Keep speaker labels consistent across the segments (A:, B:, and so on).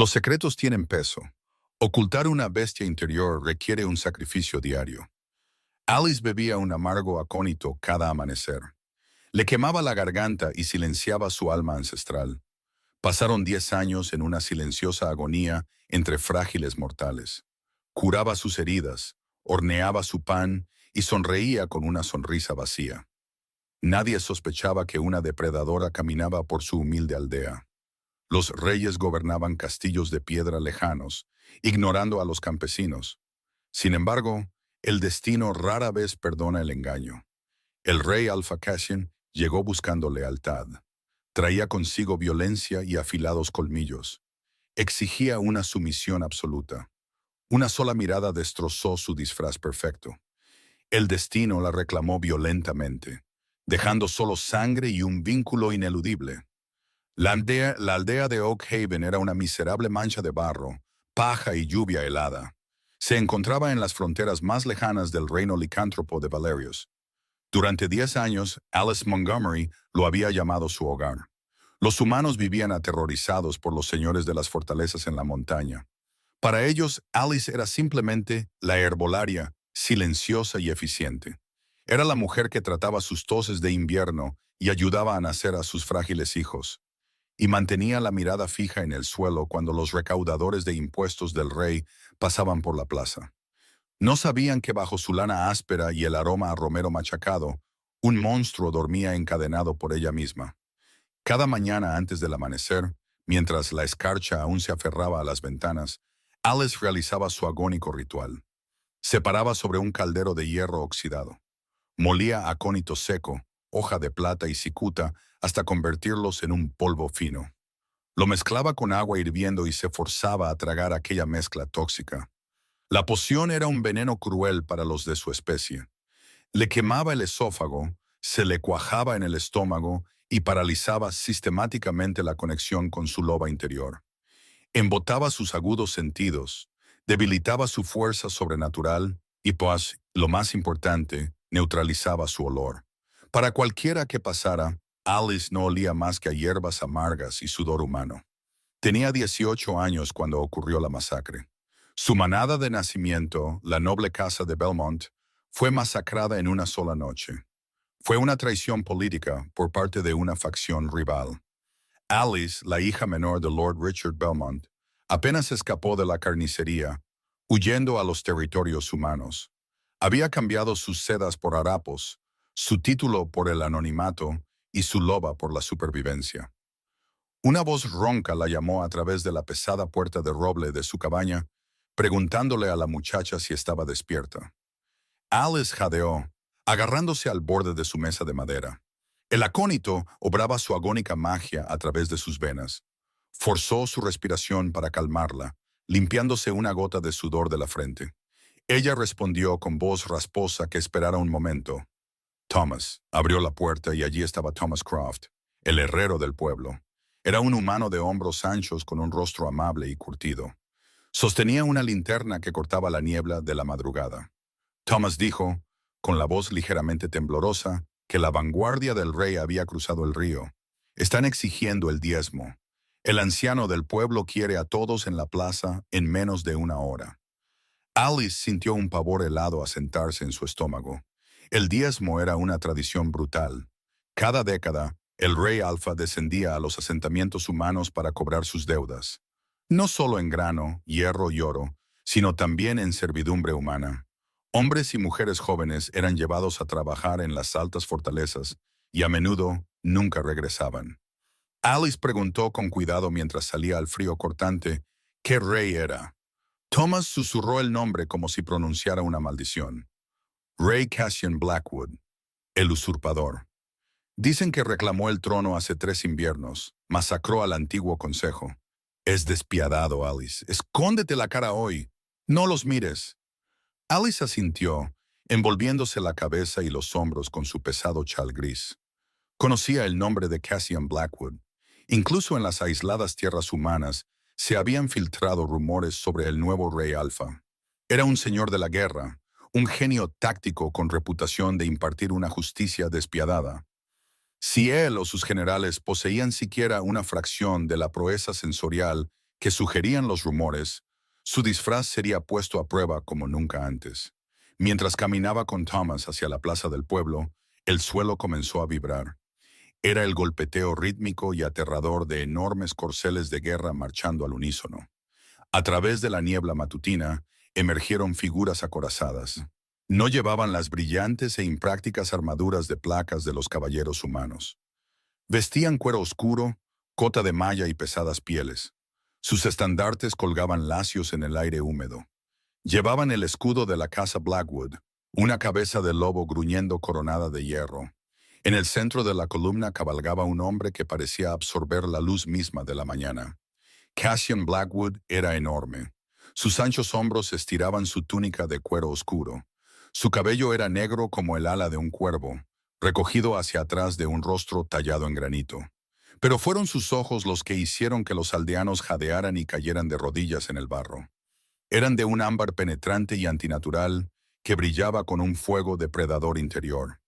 A: Los secretos tienen peso. Ocultar una bestia interior requiere un sacrificio diario. Alice bebía un amargo acónito cada amanecer. Le quemaba la garganta y silenciaba su alma ancestral. Pasaron 10 años en una silenciosa agonía entre frágiles mortales. Curaba sus heridas, horneaba su pan y sonreía con una sonrisa vacía. Nadie sospechaba que una depredadora caminaba por su humilde aldea. Los reyes gobernaban castillos de piedra lejanos, ignorando a los campesinos. Sin embargo, el destino rara vez perdona el engaño. El rey Alpha Cassian llegó buscando lealtad. Traía consigo violencia y afilados colmillos. Exigía una sumisión absoluta. Una sola mirada destrozó su disfraz perfecto. El destino la reclamó violentamente, dejando solo sangre y un vínculo ineludible. La aldea de Oak Haven era una miserable mancha de barro, paja y lluvia helada. Se encontraba en las fronteras más lejanas del reino licántropo de Valerius. Durante 10 años, Alice Montgomery lo había llamado su hogar. Los humanos vivían aterrorizados por los señores de las fortalezas en la montaña. Para ellos, Alice era simplemente la herbolaria, silenciosa y eficiente. Era la mujer que trataba sus toses de invierno y ayudaba a nacer a sus frágiles hijos. Y mantenía la mirada fija en el suelo cuando los recaudadores de impuestos del rey pasaban por la plaza. No sabían que bajo su lana áspera y el aroma a romero machacado, un monstruo dormía encadenado por ella misma. Cada mañana antes del amanecer, mientras la escarcha aún se aferraba a las ventanas, Alice realizaba su agónico ritual. Se paraba sobre un caldero de hierro oxidado. Molía acónito seco, hoja de plata y cicuta hasta convertirlos en un polvo fino. Lo mezclaba con agua hirviendo y se forzaba a tragar aquella mezcla tóxica. La poción era un veneno cruel para los de su especie. Le quemaba el esófago, se le cuajaba en el estómago y paralizaba sistemáticamente la conexión con su loba interior. Embotaba sus agudos sentidos, debilitaba su fuerza sobrenatural y, pues, lo más importante, neutralizaba su olor. Para cualquiera que pasara, Alice no olía más que a hierbas amargas y sudor humano. Tenía 18 años cuando ocurrió la masacre. Su manada de nacimiento, la noble casa de Belmont, fue masacrada en una sola noche. Fue una traición política por parte de una facción rival. Alice, la hija menor de Lord Richard Belmont, apenas escapó de la carnicería, huyendo a los territorios humanos. Había cambiado sus sedas por harapos, su título por el anonimato y su loba por la supervivencia. Una voz ronca la llamó a través de la pesada puerta de roble de su cabaña, preguntándole a la muchacha si estaba despierta. Alice jadeó, agarrándose al borde de su mesa de madera. El acónito obraba su agónica magia a través de sus venas. Forzó su respiración para calmarla, limpiándose una gota de sudor de la frente. Ella respondió con voz rasposa que esperara un momento. Thomas abrió la puerta y allí estaba Thomas Croft, el herrero del pueblo. Era un humano de hombros anchos con un rostro amable y curtido. Sostenía una linterna que cortaba la niebla de la madrugada. Thomas dijo, con la voz ligeramente temblorosa, que la vanguardia del rey había cruzado el río. Están exigiendo el diezmo. El anciano del pueblo quiere a todos en la plaza en menos de una hora. Alice sintió un pavor helado asentarse en su estómago. El diezmo era una tradición brutal. Cada década, el rey Alfa descendía a los asentamientos humanos para cobrar sus deudas. No solo en grano, hierro y oro, sino también en servidumbre humana. Hombres y mujeres jóvenes eran llevados a trabajar en las altas fortalezas y a menudo nunca regresaban. Alice preguntó con cuidado mientras salía al frío cortante qué rey era. Thomas susurró el nombre como si pronunciara una maldición. Rey Cassian Blackwood, el usurpador. Dicen que reclamó el trono hace 3 inviernos, masacró al antiguo consejo. Es despiadado, Alice. Escóndete la cara hoy. No los mires. Alice asintió, envolviéndose la cabeza y los hombros con su pesado chal gris. Conocía el nombre de Cassian Blackwood. Incluso en las aisladas tierras humanas se habían filtrado rumores sobre el nuevo rey Alfa. Era un señor de la guerra, un genio táctico con reputación de impartir una justicia despiadada. Si él o sus generales poseían siquiera una fracción de la proeza sensorial que sugerían los rumores, su disfraz sería puesto a prueba como nunca antes. Mientras caminaba con Thomas hacia la plaza del pueblo, el suelo comenzó a vibrar. Era el golpeteo rítmico y aterrador de enormes corceles de guerra marchando al unísono. A través de la niebla matutina, emergieron figuras acorazadas. No llevaban las brillantes e imprácticas armaduras de placas de los caballeros humanos. Vestían cuero oscuro, cota de malla y pesadas pieles. Sus estandartes colgaban lacios en el aire húmedo. Llevaban el escudo de la casa Blackwood, una cabeza de lobo gruñendo coronada de hierro. En el centro de la columna cabalgaba un hombre que parecía absorber la luz misma de la mañana. Cassian Blackwood era enorme. Sus anchos hombros estiraban su túnica de cuero oscuro. Su cabello era negro como el ala de un cuervo, recogido hacia atrás de un rostro tallado en granito. Pero fueron sus ojos los que hicieron que los aldeanos jadearan y cayeran de rodillas en el barro. Eran de un ámbar penetrante y antinatural que brillaba con un fuego depredador interior.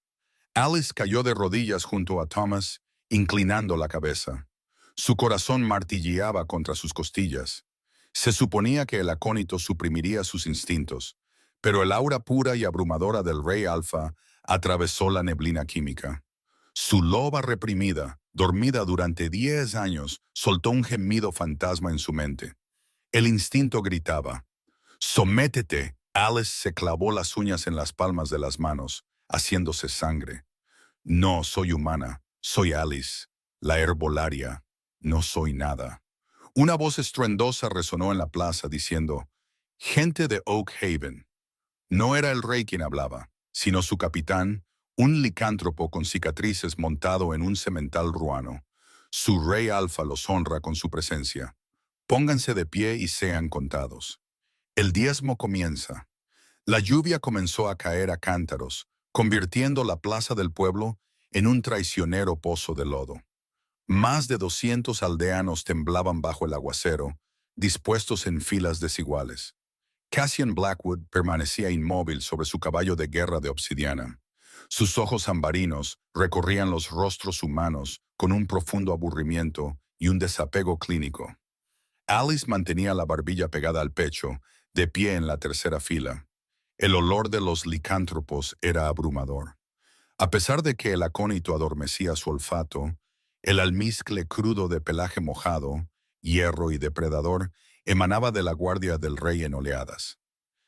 A: Alice cayó de rodillas junto a Thomas, inclinando la cabeza. Su corazón martilleaba contra sus costillas. Se suponía que el acónito suprimiría sus instintos, pero el aura pura y abrumadora del Rey Alfa atravesó la neblina química. Su loba reprimida, dormida durante 10 años, soltó un gemido fantasma en su mente. El instinto gritaba: «¡Sométete!». Alice se clavó las uñas en las palmas de las manos, haciéndose sangre. «No soy humana, soy Alice, la herbolaria. No soy nada». Una voz estruendosa resonó en la plaza diciendo: «Gente de Oak Haven». No era el rey quien hablaba, sino su capitán, un licántropo con cicatrices montado en un semental ruano. Su Rey Alfa los honra con su presencia. Pónganse de pie y sean contados. El diezmo comienza. La lluvia comenzó a caer a cántaros, convirtiendo la plaza del pueblo en un traicionero pozo de lodo. Más de 200 aldeanos temblaban bajo el aguacero, dispuestos en filas desiguales. Cassian Blackwood permanecía inmóvil sobre su caballo de guerra de obsidiana. Sus ojos ambarinos recorrían los rostros humanos con un profundo aburrimiento y un desapego clínico. Alice mantenía la barbilla pegada al pecho, de pie en la tercera fila. El olor de los licántropos era abrumador. A pesar de que el acónito adormecía su olfato, el almizcle crudo de pelaje mojado, hierro y depredador, emanaba de la guardia del rey en oleadas.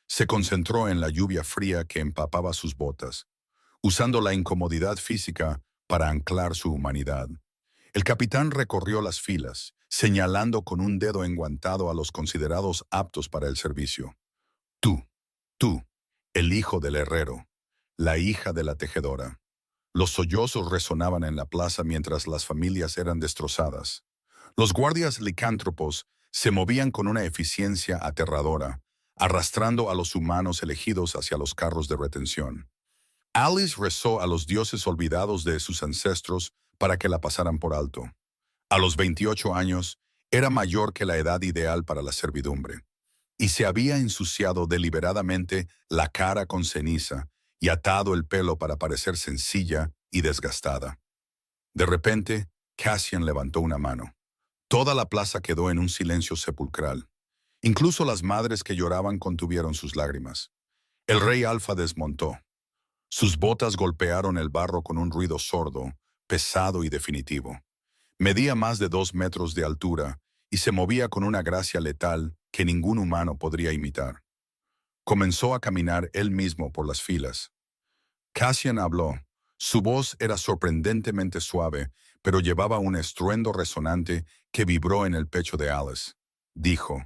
A: Se concentró en la lluvia fría que empapaba sus botas, usando la incomodidad física para anclar su humanidad. El capitán recorrió las filas, señalando con un dedo enguantado a los considerados aptos para el servicio. Tú, el hijo del herrero, la hija de la tejedora». Los sollozos resonaban en la plaza mientras las familias eran destrozadas. Los guardias licántropos se movían con una eficiencia aterradora, arrastrando a los humanos elegidos hacia los carros de retención. Alice rezó a los dioses olvidados de sus ancestros para que la pasaran por alto. A los 28 años, era mayor que la edad ideal para la servidumbre, y se había ensuciado deliberadamente la cara con ceniza y atado el pelo para parecer sencilla y desgastada. De repente, Cassian levantó una mano. Toda la plaza quedó en un silencio sepulcral. Incluso las madres que lloraban contuvieron sus lágrimas. El Rey Alfa desmontó. Sus botas golpearon el barro con un ruido sordo, pesado y definitivo. Medía más de 2 metros de altura y se movía con una gracia letal que ningún humano podría imitar. Comenzó a caminar él mismo por las filas. Cassian habló. Su voz era sorprendentemente suave, pero llevaba un estruendo resonante que vibró en el pecho de Alice. Dijo: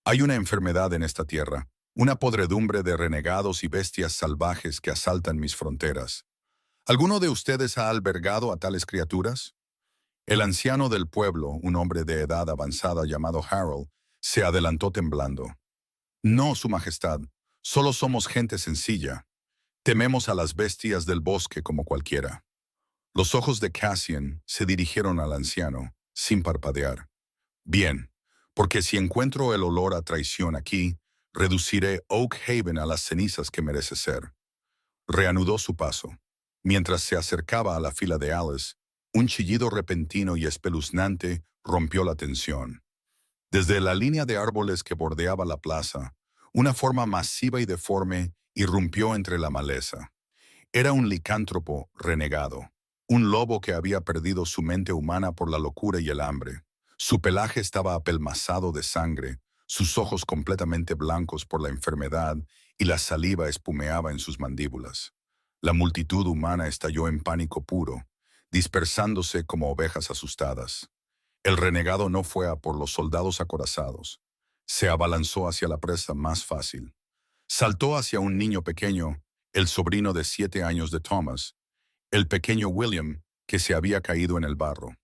A: «Hay una enfermedad en esta tierra, una podredumbre de renegados y bestias salvajes que asaltan mis fronteras. ¿Alguno de ustedes ha albergado a tales criaturas?». El anciano del pueblo, un hombre de edad avanzada llamado Harold, se adelantó temblando. «No, Su Majestad, solo somos gente sencilla. Tememos a las bestias del bosque como cualquiera». Los ojos de Cassian se dirigieron al anciano, sin parpadear. «Bien, porque si encuentro el olor a traición aquí, reduciré Oak Haven a las cenizas que merece ser». Reanudó su paso. Mientras se acercaba a la fila de Alice, un chillido repentino y espeluznante rompió la tensión. Desde la línea de árboles que bordeaba la plaza, una forma masiva y deforme irrumpió entre la maleza. Era un licántropo renegado, un lobo que había perdido su mente humana por la locura y el hambre. Su pelaje estaba apelmazado de sangre, sus ojos completamente blancos por la enfermedad y la saliva espumeaba en sus mandíbulas. La multitud humana estalló en pánico puro, dispersándose como ovejas asustadas. El renegado no fue a por los soldados acorazados. Se abalanzó hacia la presa más fácil. Saltó hacia un niño pequeño, el sobrino de 7 años de Thomas, el pequeño William, que se había caído en el barro.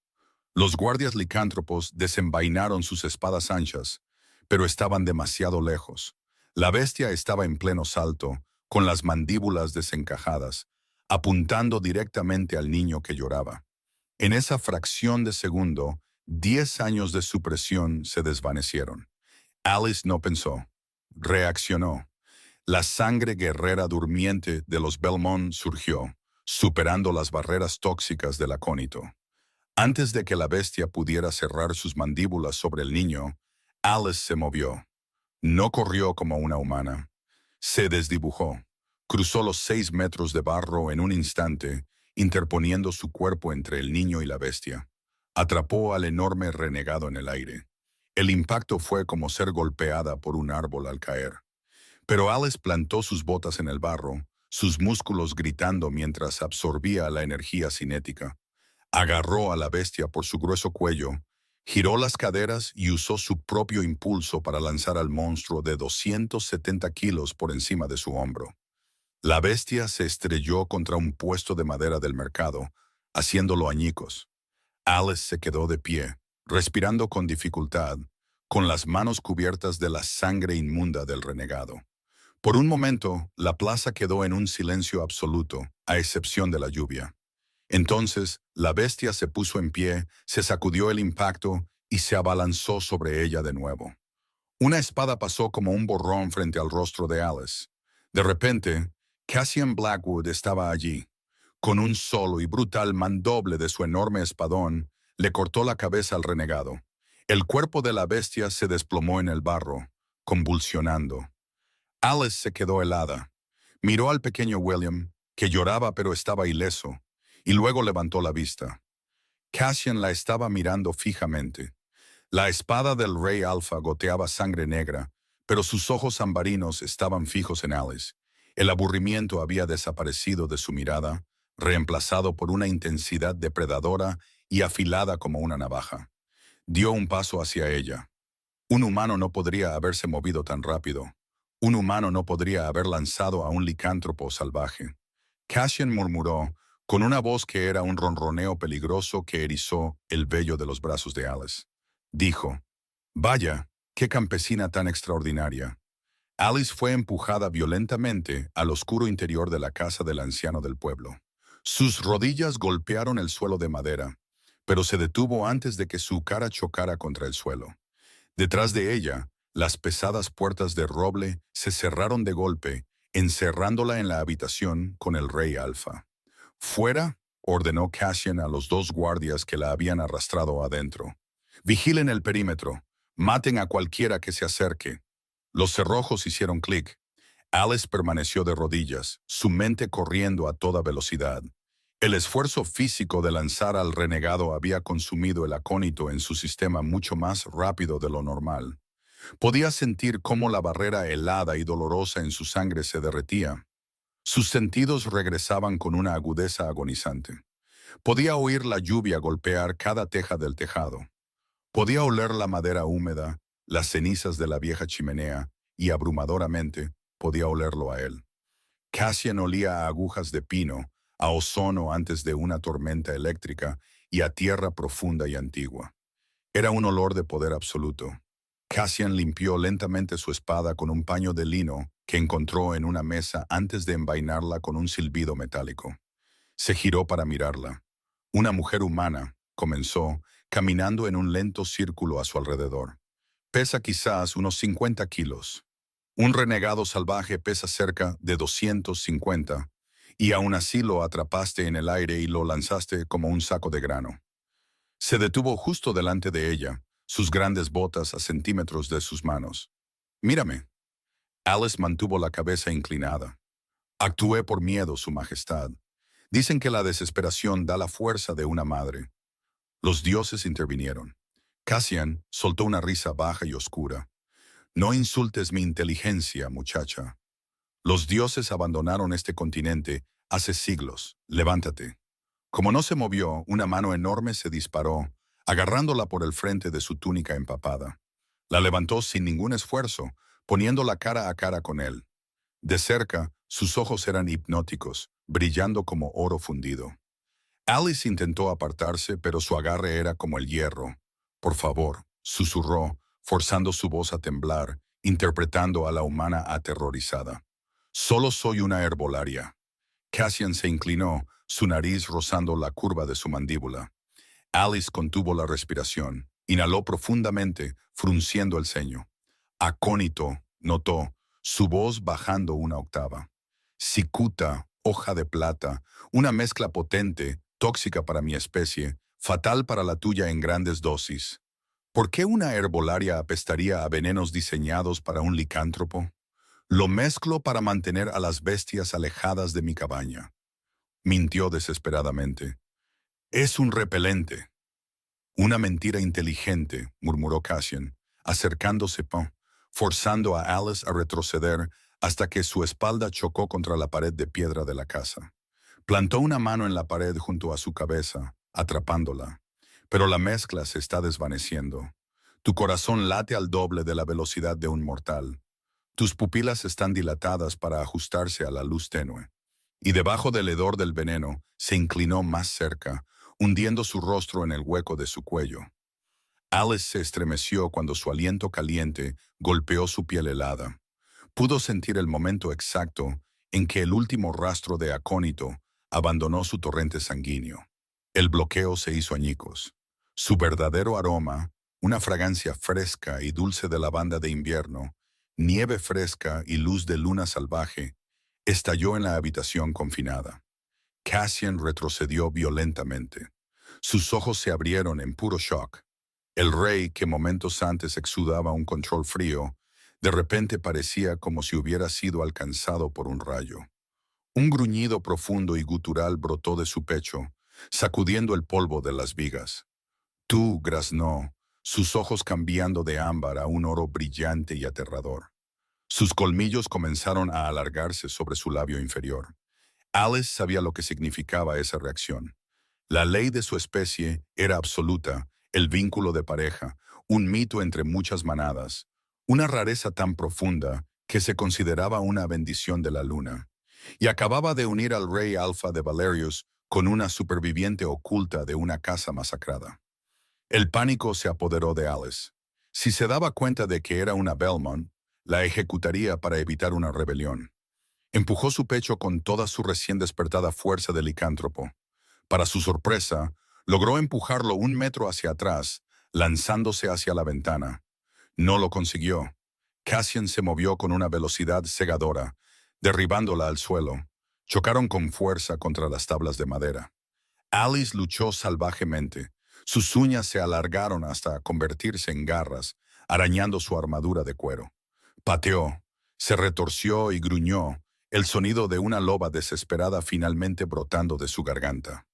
A: Los guardias licántropos desenvainaron sus espadas anchas, pero estaban demasiado lejos. La bestia estaba en pleno salto, con las mandíbulas desencajadas, apuntando directamente al niño que lloraba. En esa fracción de segundo, 10 años de supresión se desvanecieron. Alice no pensó, reaccionó. La sangre guerrera durmiente de los Belmont surgió, superando las barreras tóxicas del acónito. Antes de que la bestia pudiera cerrar sus mandíbulas sobre el niño, Alice se movió. No corrió como una humana. Se desdibujó. Cruzó los 6 metros de barro en un instante, interponiendo su cuerpo entre el niño y la bestia. Atrapó al enorme renegado en el aire. El impacto fue como ser golpeada por un árbol al caer. Pero Alice plantó sus botas en el barro, sus músculos gritando mientras absorbía la energía cinética. Agarró a la bestia por su grueso cuello, giró las caderas y usó su propio impulso para lanzar al monstruo de 270 kilos por encima de su hombro. La bestia se estrelló contra un puesto de madera del mercado, haciéndolo añicos. Alice se quedó de pie, respirando con dificultad, con las manos cubiertas de la sangre inmunda del renegado. Por un momento, la plaza quedó en un silencio absoluto, a excepción de la lluvia. Entonces, la bestia se puso en pie, se sacudió el impacto y se abalanzó sobre ella de nuevo. Una espada pasó como un borrón frente al rostro de Alice. De repente, Cassian Blackwood estaba allí. Con un solo y brutal mandoble de su enorme espadón, le cortó la cabeza al renegado. El cuerpo de la bestia se desplomó en el barro, convulsionando. Alice se quedó helada. Miró al pequeño William, que lloraba pero estaba ileso, y luego levantó la vista. Cassian la estaba mirando fijamente. La espada del rey Alfa goteaba sangre negra, pero sus ojos ambarinos estaban fijos en Alice. El aburrimiento había desaparecido de su mirada, reemplazado por una intensidad depredadora y afilada como una navaja. Dio un paso hacia ella. Un humano no podría haberse movido tan rápido. Un humano no podría haber lanzado a un licántropo salvaje. Cassian murmuró, con una voz que era un ronroneo peligroso que erizó el vello de los brazos de Alice. Dijo, «Vaya, qué campesina tan extraordinaria». Alice fue empujada violentamente al oscuro interior de la casa del anciano del pueblo. Sus rodillas golpearon el suelo de madera, pero se detuvo antes de que su cara chocara contra el suelo. Detrás de ella, las pesadas puertas de roble se cerraron de golpe, encerrándola en la habitación con el rey Alfa. «Fuera», ordenó Cassian a los 2 guardias que la habían arrastrado adentro. «Vigilen el perímetro. Maten a cualquiera que se acerque». Los cerrojos hicieron clic. Alice permaneció de rodillas, su mente corriendo a toda velocidad. El esfuerzo físico de lanzar al renegado había consumido el acónito en su sistema mucho más rápido de lo normal. Podía sentir cómo la barrera helada y dolorosa en su sangre se derretía. Sus sentidos regresaban con una agudeza agonizante. Podía oír la lluvia golpear cada teja del tejado. Podía oler la madera húmeda, las cenizas de la vieja chimenea, y abrumadoramente podía olerlo a él. Cassian olía a agujas de pino, a ozono antes de una tormenta eléctrica y a tierra profunda y antigua. Era un olor de poder absoluto. Cassian limpió lentamente su espada con un paño de lino que encontró en una mesa antes de envainarla con un silbido metálico. Se giró para mirarla. Una mujer humana, comenzó, caminando en un lento círculo a su alrededor. Pesa quizás unos 50 kilos. Un renegado salvaje pesa cerca de 250, y aún así lo atrapaste en el aire y lo lanzaste como un saco de grano. Se detuvo justo delante de ella, sus grandes botas a centímetros de sus manos. Mírame. Alice mantuvo la cabeza inclinada. Actué por miedo, Su Majestad. Dicen que la desesperación da la fuerza de una madre. Los dioses intervinieron. Cassian soltó una risa baja y oscura. No insultes mi inteligencia, muchacha. Los dioses abandonaron este continente hace siglos. Levántate. Como no se movió, una mano enorme se disparó, agarrándola por el frente de su túnica empapada. La levantó sin ningún esfuerzo, poniéndola cara a cara con él. De cerca, sus ojos eran hipnóticos, brillando como oro fundido. Alice intentó apartarse, pero su agarre era como el hierro. Por favor, susurró, forzando su voz a temblar, interpretando a la humana aterrorizada. Solo soy una herbolaria. Cassian se inclinó, su nariz rozando la curva de su mandíbula. Alice contuvo la respiración, inhaló profundamente, frunciendo el ceño. Acónito, notó, su voz bajando una octava. Cicuta, hoja de plata, una mezcla potente, tóxica para mi especie, fatal para la tuya en grandes dosis. ¿Por qué una herbolaria apestaría a venenos diseñados para un licántropo? Lo mezclo para mantener a las bestias alejadas de mi cabaña. Mintió desesperadamente. Es un repelente. Una mentira inteligente, murmuró Cassian, acercándose, forzando a Alice a retroceder hasta que su espalda chocó contra la pared de piedra de la casa. Plantó una mano en la pared junto a su cabeza, atrapándola. Pero la mezcla se está desvaneciendo. Tu corazón late al doble de la velocidad de un mortal. Tus pupilas están dilatadas para ajustarse a la luz tenue. Y debajo del hedor del veneno se inclinó más cerca, hundiendo su rostro en el hueco de su cuello. Alice se estremeció cuando su aliento caliente golpeó su piel helada. Pudo sentir el momento exacto en que el último rastro de acónito abandonó su torrente sanguíneo. El bloqueo se hizo añicos. Su verdadero aroma, una fragancia fresca y dulce de lavanda de invierno, nieve fresca y luz de luna salvaje, estalló en la habitación confinada. Cassian retrocedió violentamente. Sus ojos se abrieron en puro shock. El rey, que momentos antes exudaba un control frío, de repente parecía como si hubiera sido alcanzado por un rayo. Un gruñido profundo y gutural brotó de su pecho, sacudiendo el polvo de las vigas. Tú, graznó, sus ojos cambiando de ámbar a un oro brillante y aterrador. Sus colmillos comenzaron a alargarse sobre su labio inferior. Alice sabía lo que significaba esa reacción. La ley de su especie era absoluta, el vínculo de pareja, un mito entre muchas manadas, una rareza tan profunda que se consideraba una bendición de la luna. Y acababa de unir al rey Alfa de Valerius con una superviviente oculta de una casa masacrada. El pánico se apoderó de Alice. Si se daba cuenta de que era una Belmont, la ejecutaría para evitar una rebelión. Empujó su pecho con toda su recién despertada fuerza de licántropo. Para su sorpresa, logró empujarlo 1 metro hacia atrás, lanzándose hacia la ventana. No lo consiguió. Cassian se movió con una velocidad cegadora, derribándola al suelo. Chocaron con fuerza contra las tablas de madera. Alice luchó salvajemente. Sus uñas se alargaron hasta convertirse en garras, arañando su armadura de cuero. Pateó, se retorció y gruñó, el sonido de una loba desesperada finalmente brotando de su garganta.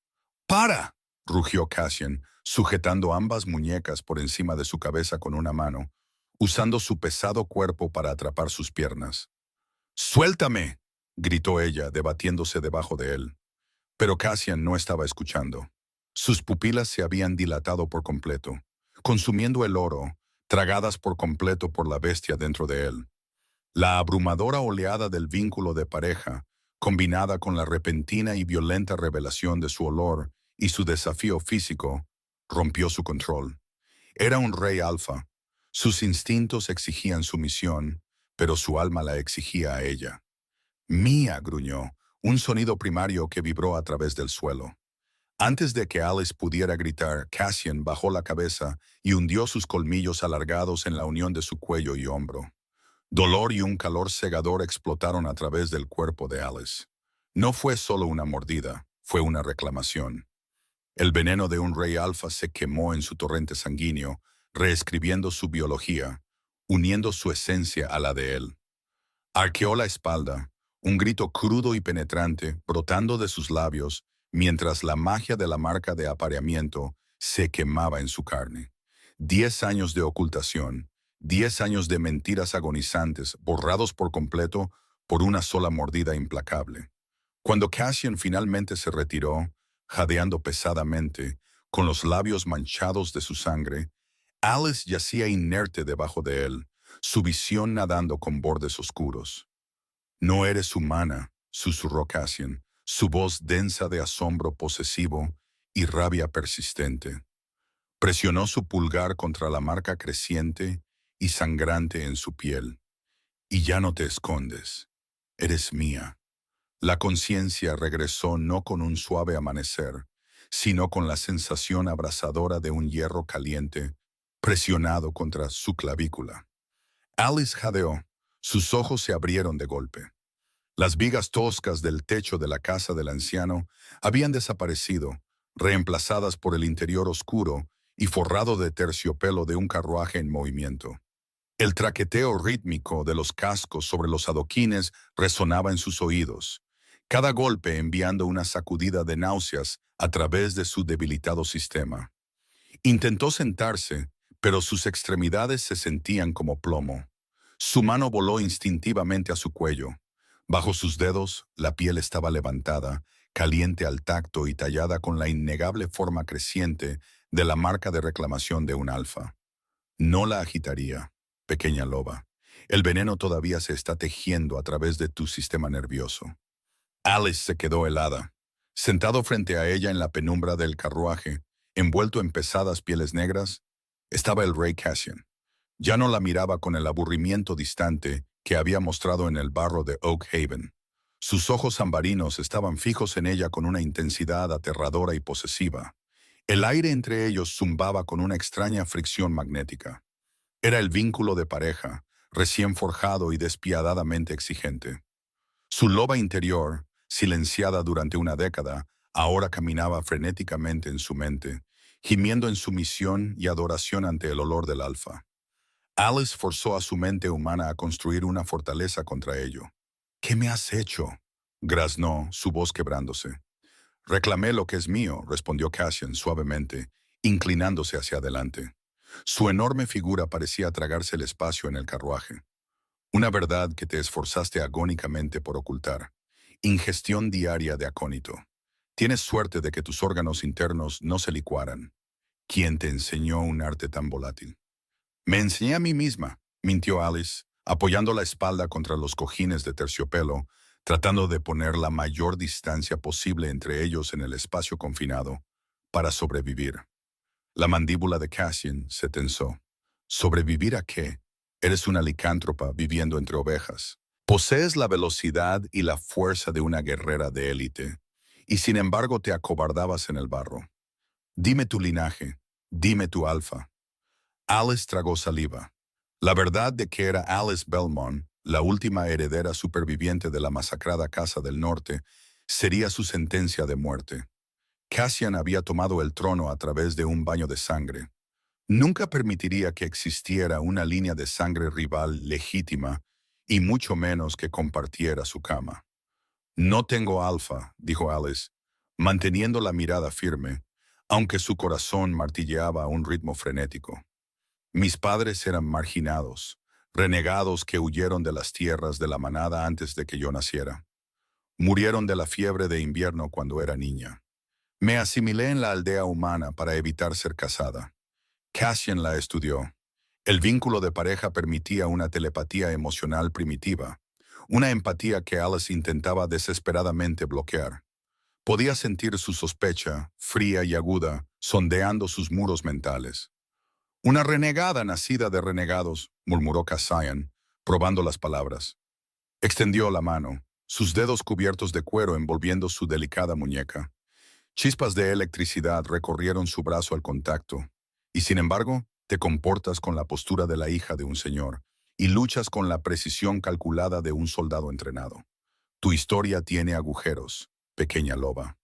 A: ¡Para!, rugió Cassian, sujetando ambas muñecas por encima de su cabeza con una mano, usando su pesado cuerpo para atrapar sus piernas. ¡Suéltame!, gritó ella, debatiéndose debajo de él. Pero Cassian no estaba escuchando. Sus pupilas se habían dilatado por completo, consumiendo el oro, tragadas por completo por la bestia dentro de él. La abrumadora oleada del vínculo de pareja, combinada con la repentina y violenta revelación de su olor y su desafío físico, rompió su control. Era un rey alfa. Sus instintos exigían sumisión, pero su alma la exigía a ella. Mía, gruñó, un sonido primario que vibró a través del suelo. Antes de que Alice pudiera gritar, Cassian bajó la cabeza y hundió sus colmillos alargados en la unión de su cuello y hombro. Dolor y un calor cegador explotaron a través del cuerpo de Alice. No fue solo una mordida, fue una reclamación. El veneno de un rey alfa se quemó en su torrente sanguíneo, reescribiendo su biología, uniendo su esencia a la de él. Arqueó la espalda, un grito crudo y penetrante brotando de sus labios, mientras la magia de la marca de apareamiento se quemaba en su carne. 10 años de ocultación, 10 años de mentiras agonizantes, borrados por completo por una sola mordida implacable. Cuando Cassian finalmente se retiró, jadeando pesadamente, con los labios manchados de su sangre, Alice yacía inerte debajo de él, su visión nadando con bordes oscuros. No eres humana, susurró Cassian, su voz densa de asombro posesivo y rabia persistente. Presionó su pulgar contra la marca creciente y sangrante en su piel. Y ya no te escondes. Eres mía. La conciencia regresó no con un suave amanecer, sino con la sensación abrasadora de un hierro caliente presionado contra su clavícula. Alice jadeó. Sus ojos se abrieron de golpe. Las vigas toscas del techo de la casa del anciano habían desaparecido, reemplazadas por el interior oscuro y forrado de terciopelo de un carruaje en movimiento. El traqueteo rítmico de los cascos sobre los adoquines resonaba en sus oídos, cada golpe enviando una sacudida de náuseas a través de su debilitado sistema. Intentó sentarse, pero sus extremidades se sentían como plomo. Su mano voló instintivamente a su cuello. Bajo sus dedos, la piel estaba levantada, caliente al tacto y tallada con la innegable forma creciente de la marca de reclamación de un alfa. No la agitaría, pequeña loba. El veneno todavía se está tejiendo a través de tu sistema nervioso. Alice se quedó helada. Sentado frente a ella en la penumbra del carruaje, envuelto en pesadas pieles negras, estaba el rey Cassian. Ya no la miraba con el aburrimiento distante que había mostrado en el barro de Oak Haven. Sus ojos ambarinos estaban fijos en ella con una intensidad aterradora y posesiva. El aire entre ellos zumbaba con una extraña fricción magnética. Era el vínculo de pareja, recién forjado y despiadadamente exigente. Su loba interior, silenciada durante una década, ahora caminaba frenéticamente en su mente, gimiendo en sumisión y adoración ante el olor del alfa. Alice forzó a su mente humana a construir una fortaleza contra ello. «¿Qué me has hecho?», graznó, su voz quebrándose. «Reclamé lo que es mío», respondió Cassian suavemente, inclinándose hacia adelante. Su enorme figura parecía tragarse el espacio en el carruaje. «Una verdad que te esforzaste agónicamente por ocultar. Ingestión diaria de acónito. Tienes suerte de que tus órganos internos no se licuaran. ¿Quién te enseñó un arte tan volátil?». «Me enseñé a mí misma», mintió Alice, apoyando la espalda contra los cojines de terciopelo, tratando de poner la mayor distancia posible entre ellos en el espacio confinado, para sobrevivir. La mandíbula de Cassian se tensó. ¿Sobrevivir a qué? Eres una licántropa viviendo entre ovejas. Posees la velocidad y la fuerza de una guerrera de élite, y sin embargo te acobardabas en el barro. Dime tu linaje, dime tu alfa. Alice tragó saliva. La verdad de que era Alice Belmont, la última heredera superviviente de la masacrada Casa del Norte, sería su sentencia de muerte. Cassian había tomado el trono a través de un baño de sangre. Nunca permitiría que existiera una línea de sangre rival legítima, y mucho menos que compartiera su cama. «No tengo alfa», dijo Alice, manteniendo la mirada firme, aunque su corazón martilleaba a un ritmo frenético. «Mis padres eran marginados, renegados que huyeron de las tierras de la manada antes de que yo naciera. Murieron de la fiebre de invierno cuando era niña. Me asimilé en la aldea humana para evitar ser casada. Cassian la estudió. El vínculo de pareja permitía una telepatía emocional primitiva, una empatía que Alice intentaba desesperadamente bloquear. Podía sentir su sospecha, fría y aguda, sondeando sus muros mentales. «Una renegada nacida de renegados», murmuró Cassian, probando las palabras. Extendió la mano, sus dedos cubiertos de cuero envolviendo su delicada muñeca. Chispas de electricidad recorrieron su brazo al contacto. «Y sin embargo, te comportas con la postura de la hija de un señor y luchas con la precisión calculada de un soldado entrenado. Tu historia tiene agujeros, pequeña loba».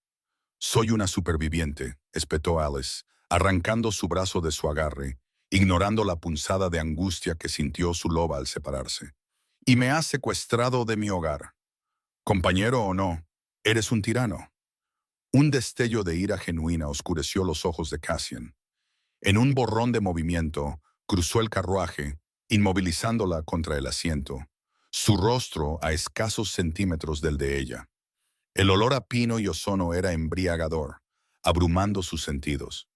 A: «Soy una superviviente», espetó Alice, arrancando su brazo de su agarre ignorando la punzada de angustia que sintió su loba al separarse. Y me has secuestrado de mi hogar. Compañero o no, eres un tirano. Un destello de ira genuina oscureció los ojos de Cassian. En un borrón de movimiento, cruzó el carruaje, inmovilizándola contra el asiento, su rostro a escasos centímetros del de ella. El olor a pino y ozono era embriagador, abrumando sus sentidos.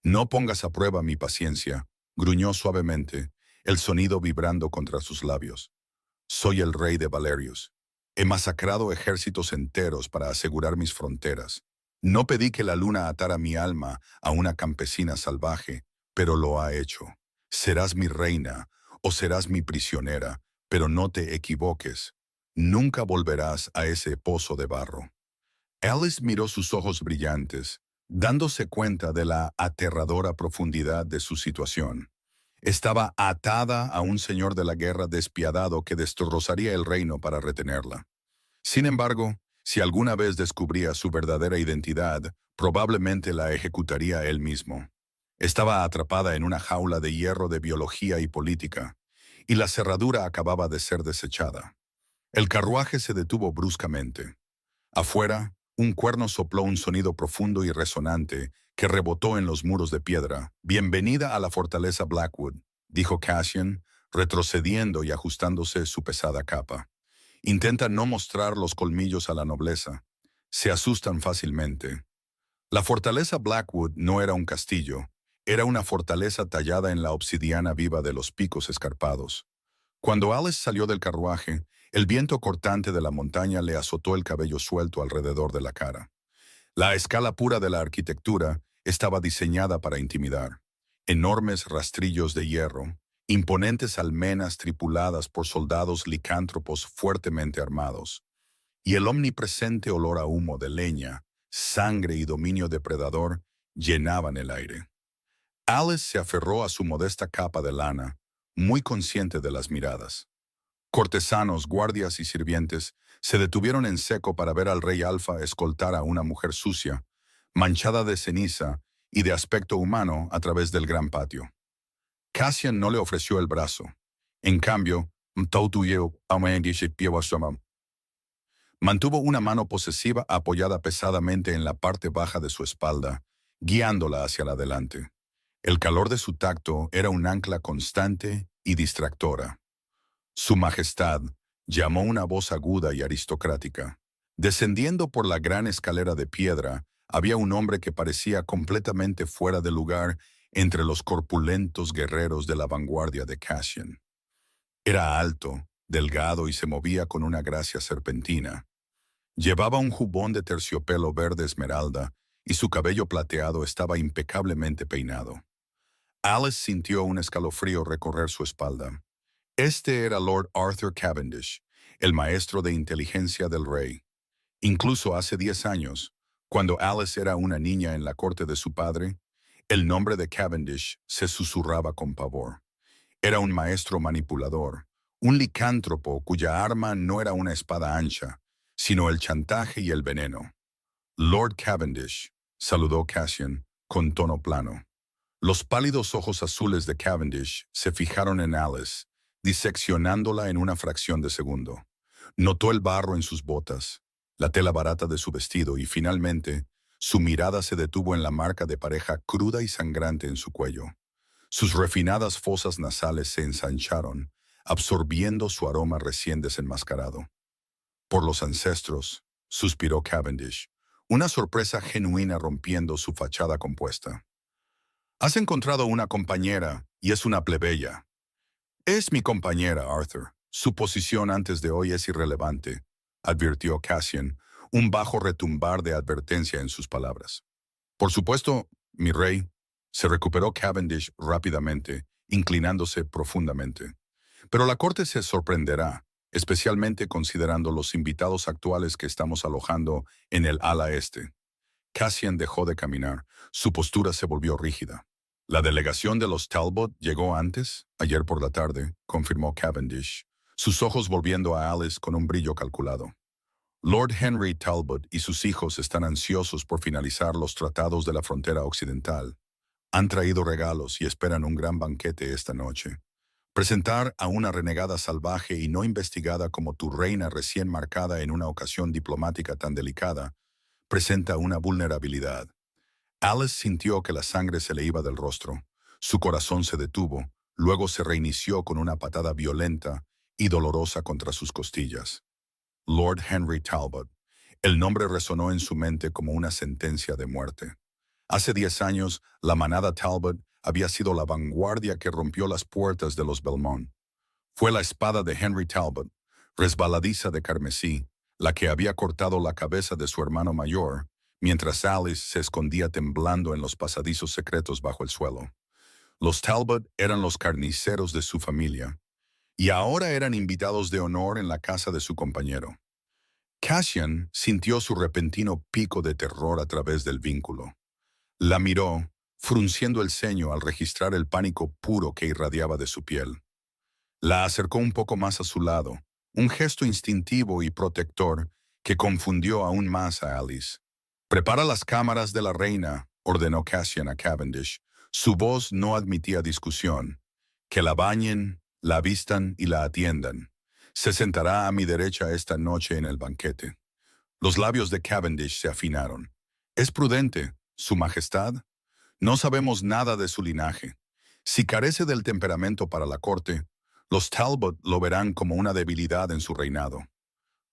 A: No pongas a prueba mi paciencia, gruñó suavemente, el sonido vibrando contra sus labios. Soy el rey de Valerius. He masacrado ejércitos enteros para asegurar mis fronteras. No pedí que la luna atara mi alma a una campesina salvaje, pero lo ha hecho. Serás mi reina o serás mi prisionera, pero no te equivoques. Nunca volverás a ese pozo de barro. Alice miró sus ojos brillantes, dándose cuenta de la aterradora profundidad de su situación. Estaba atada a un señor de la guerra despiadado que destrozaría el reino para retenerla. Sin embargo, si alguna vez descubría su verdadera identidad, probablemente la ejecutaría él mismo. Estaba atrapada en una jaula de hierro de biología y política, y la cerradura acababa de ser desechada. El carruaje se detuvo bruscamente. Afuera, un cuerno sopló un sonido profundo y resonante que rebotó en los muros de piedra. «Bienvenida a la fortaleza Blackwood», dijo Cassian, retrocediendo y ajustándose su pesada capa. «Intenta no mostrar los colmillos a la nobleza. Se asustan fácilmente». La fortaleza Blackwood no era un castillo, era una fortaleza tallada en la obsidiana viva de los picos escarpados. Cuando Alice salió del carruaje, el viento cortante de la montaña le azotó el cabello suelto alrededor de la cara. La escala pura de la arquitectura estaba diseñada para intimidar. Enormes rastrillos de hierro, imponentes almenas tripuladas por soldados licántropos fuertemente armados, y el omnipresente olor a humo de leña, sangre y dominio depredador llenaban el aire. Alice se aferró a su modesta capa de lana, muy consciente de las miradas. Cortesanos, guardias y sirvientes se detuvieron en seco para ver al rey Alfa escoltar a una mujer sucia, manchada de ceniza y de aspecto humano a través del gran patio. Cassian no le ofreció el brazo. En cambio, mantuvo una mano posesiva apoyada pesadamente en la parte baja de su espalda, guiándola hacia adelante. El calor de su tacto era un ancla constante y distractora. Su Majestad, llamó una voz aguda y aristocrática. Descendiendo por la gran escalera de piedra, había un hombre que parecía completamente fuera de lugar entre los corpulentos guerreros de la vanguardia de Cassian. Era alto, delgado y se movía con una gracia serpentina. Llevaba un jubón de terciopelo verde esmeralda y su cabello plateado estaba impecablemente peinado. Alice sintió un escalofrío recorrer su espalda. Este era Lord Arthur Cavendish, el maestro de inteligencia del rey. Incluso hace 10 años, cuando Alice era una niña en la corte de su padre, el nombre de Cavendish se susurraba con pavor. Era un maestro manipulador, un licántropo cuya arma no era una espada ancha, sino el chantaje y el veneno. Lord Cavendish, saludó Cassian, con tono plano. Los pálidos ojos azules de Cavendish se fijaron en Alice, diseccionándola en una fracción de segundo. Notó el barro en sus botas, la tela barata de su vestido y, finalmente, su mirada se detuvo en la marca de pareja cruda y sangrante en su cuello. Sus refinadas fosas nasales se ensancharon, absorbiendo su aroma recién desenmascarado. «Por los ancestros», suspiró Cavendish, una sorpresa genuina rompiendo su fachada compuesta. «Has encontrado una compañera, y es una plebeya». «Es mi compañera, Arthur. Su posición antes de hoy es irrelevante», advirtió Cassian, un bajo retumbar de advertencia en sus palabras. «Por supuesto, mi rey», se recuperó Cavendish rápidamente, inclinándose profundamente. «Pero la corte se sorprenderá, especialmente considerando los invitados actuales que estamos alojando en el ala este». Cassian dejó de caminar. Su postura se volvió rígida. «La delegación de los Talbot llegó antes, ayer por la tarde», confirmó Cavendish, sus ojos volviendo a Alice con un brillo calculado. «Lord Henry Talbot y sus hijos están ansiosos por finalizar los tratados de la frontera occidental. Han traído regalos y esperan un gran banquete esta noche. Presentar a una renegada salvaje y no investigada como tu reina recién marcada en una ocasión diplomática tan delicada presenta una vulnerabilidad. Alice sintió que la sangre se le iba del rostro. Su corazón se detuvo, luego se reinició con una patada violenta y dolorosa contra sus costillas. Lord Henry Talbot. El nombre resonó en su mente como una sentencia de muerte. Hace 10 años, la manada Talbot había sido la vanguardia que rompió las puertas de los Belmont. Fue la espada de Henry Talbot, resbaladiza de carmesí, la que había cortado la cabeza de su hermano mayor, mientras Alice se escondía temblando en los pasadizos secretos bajo el suelo. Los Talbot eran los carniceros de su familia, y ahora eran invitados de honor en la casa de su compañero. Cassian sintió su repentino pico de terror a través del vínculo. La miró, frunciendo el ceño al registrar el pánico puro que irradiaba de su piel. La acercó un poco más a su lado, un gesto instintivo y protector que confundió aún más a Alice. «Prepara las cámaras de la reina», ordenó Cassian a Cavendish. Su voz no admitía discusión. «Que la bañen, la vistan y la atiendan. Se sentará a mi derecha esta noche en el banquete». Los labios de Cavendish se afinaron. «Es prudente, Su Majestad. No sabemos nada de su linaje. Si carece del temperamento para la corte, los Talbot lo verán como una debilidad en su reinado».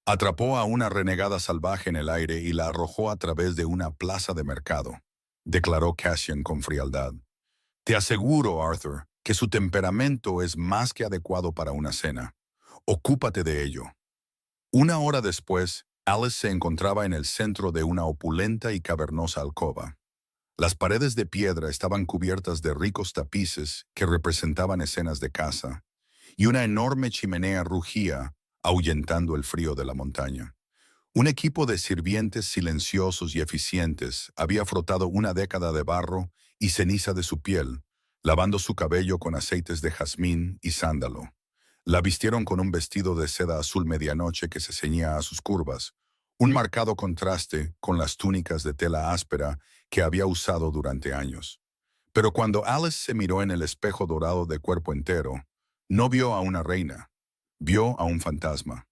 A: Atrapó a una renegada salvaje en el aire y la arrojó a través de una plaza de mercado, declaró Cassian con frialdad. «Te aseguro, Arthur, que su temperamento es más que adecuado para una cena. Ocúpate de ello». Una hora después, Alice se encontraba en el centro de una opulenta y cavernosa alcoba. Las paredes de piedra estaban cubiertas de ricos tapices que representaban escenas de caza, y una enorme chimenea rugía, ahuyentando el frío de la montaña. Un equipo de sirvientes silenciosos y eficientes había frotado una década de barro y ceniza de su piel, lavando su cabello con aceites de jazmín y sándalo. La vistieron con un vestido de seda azul medianoche que se ceñía a sus curvas, un marcado contraste con las túnicas de tela áspera que había usado durante años. Pero cuando Alice se miró en el espejo dorado de cuerpo entero, no vio a una reina, vio a un fantasma.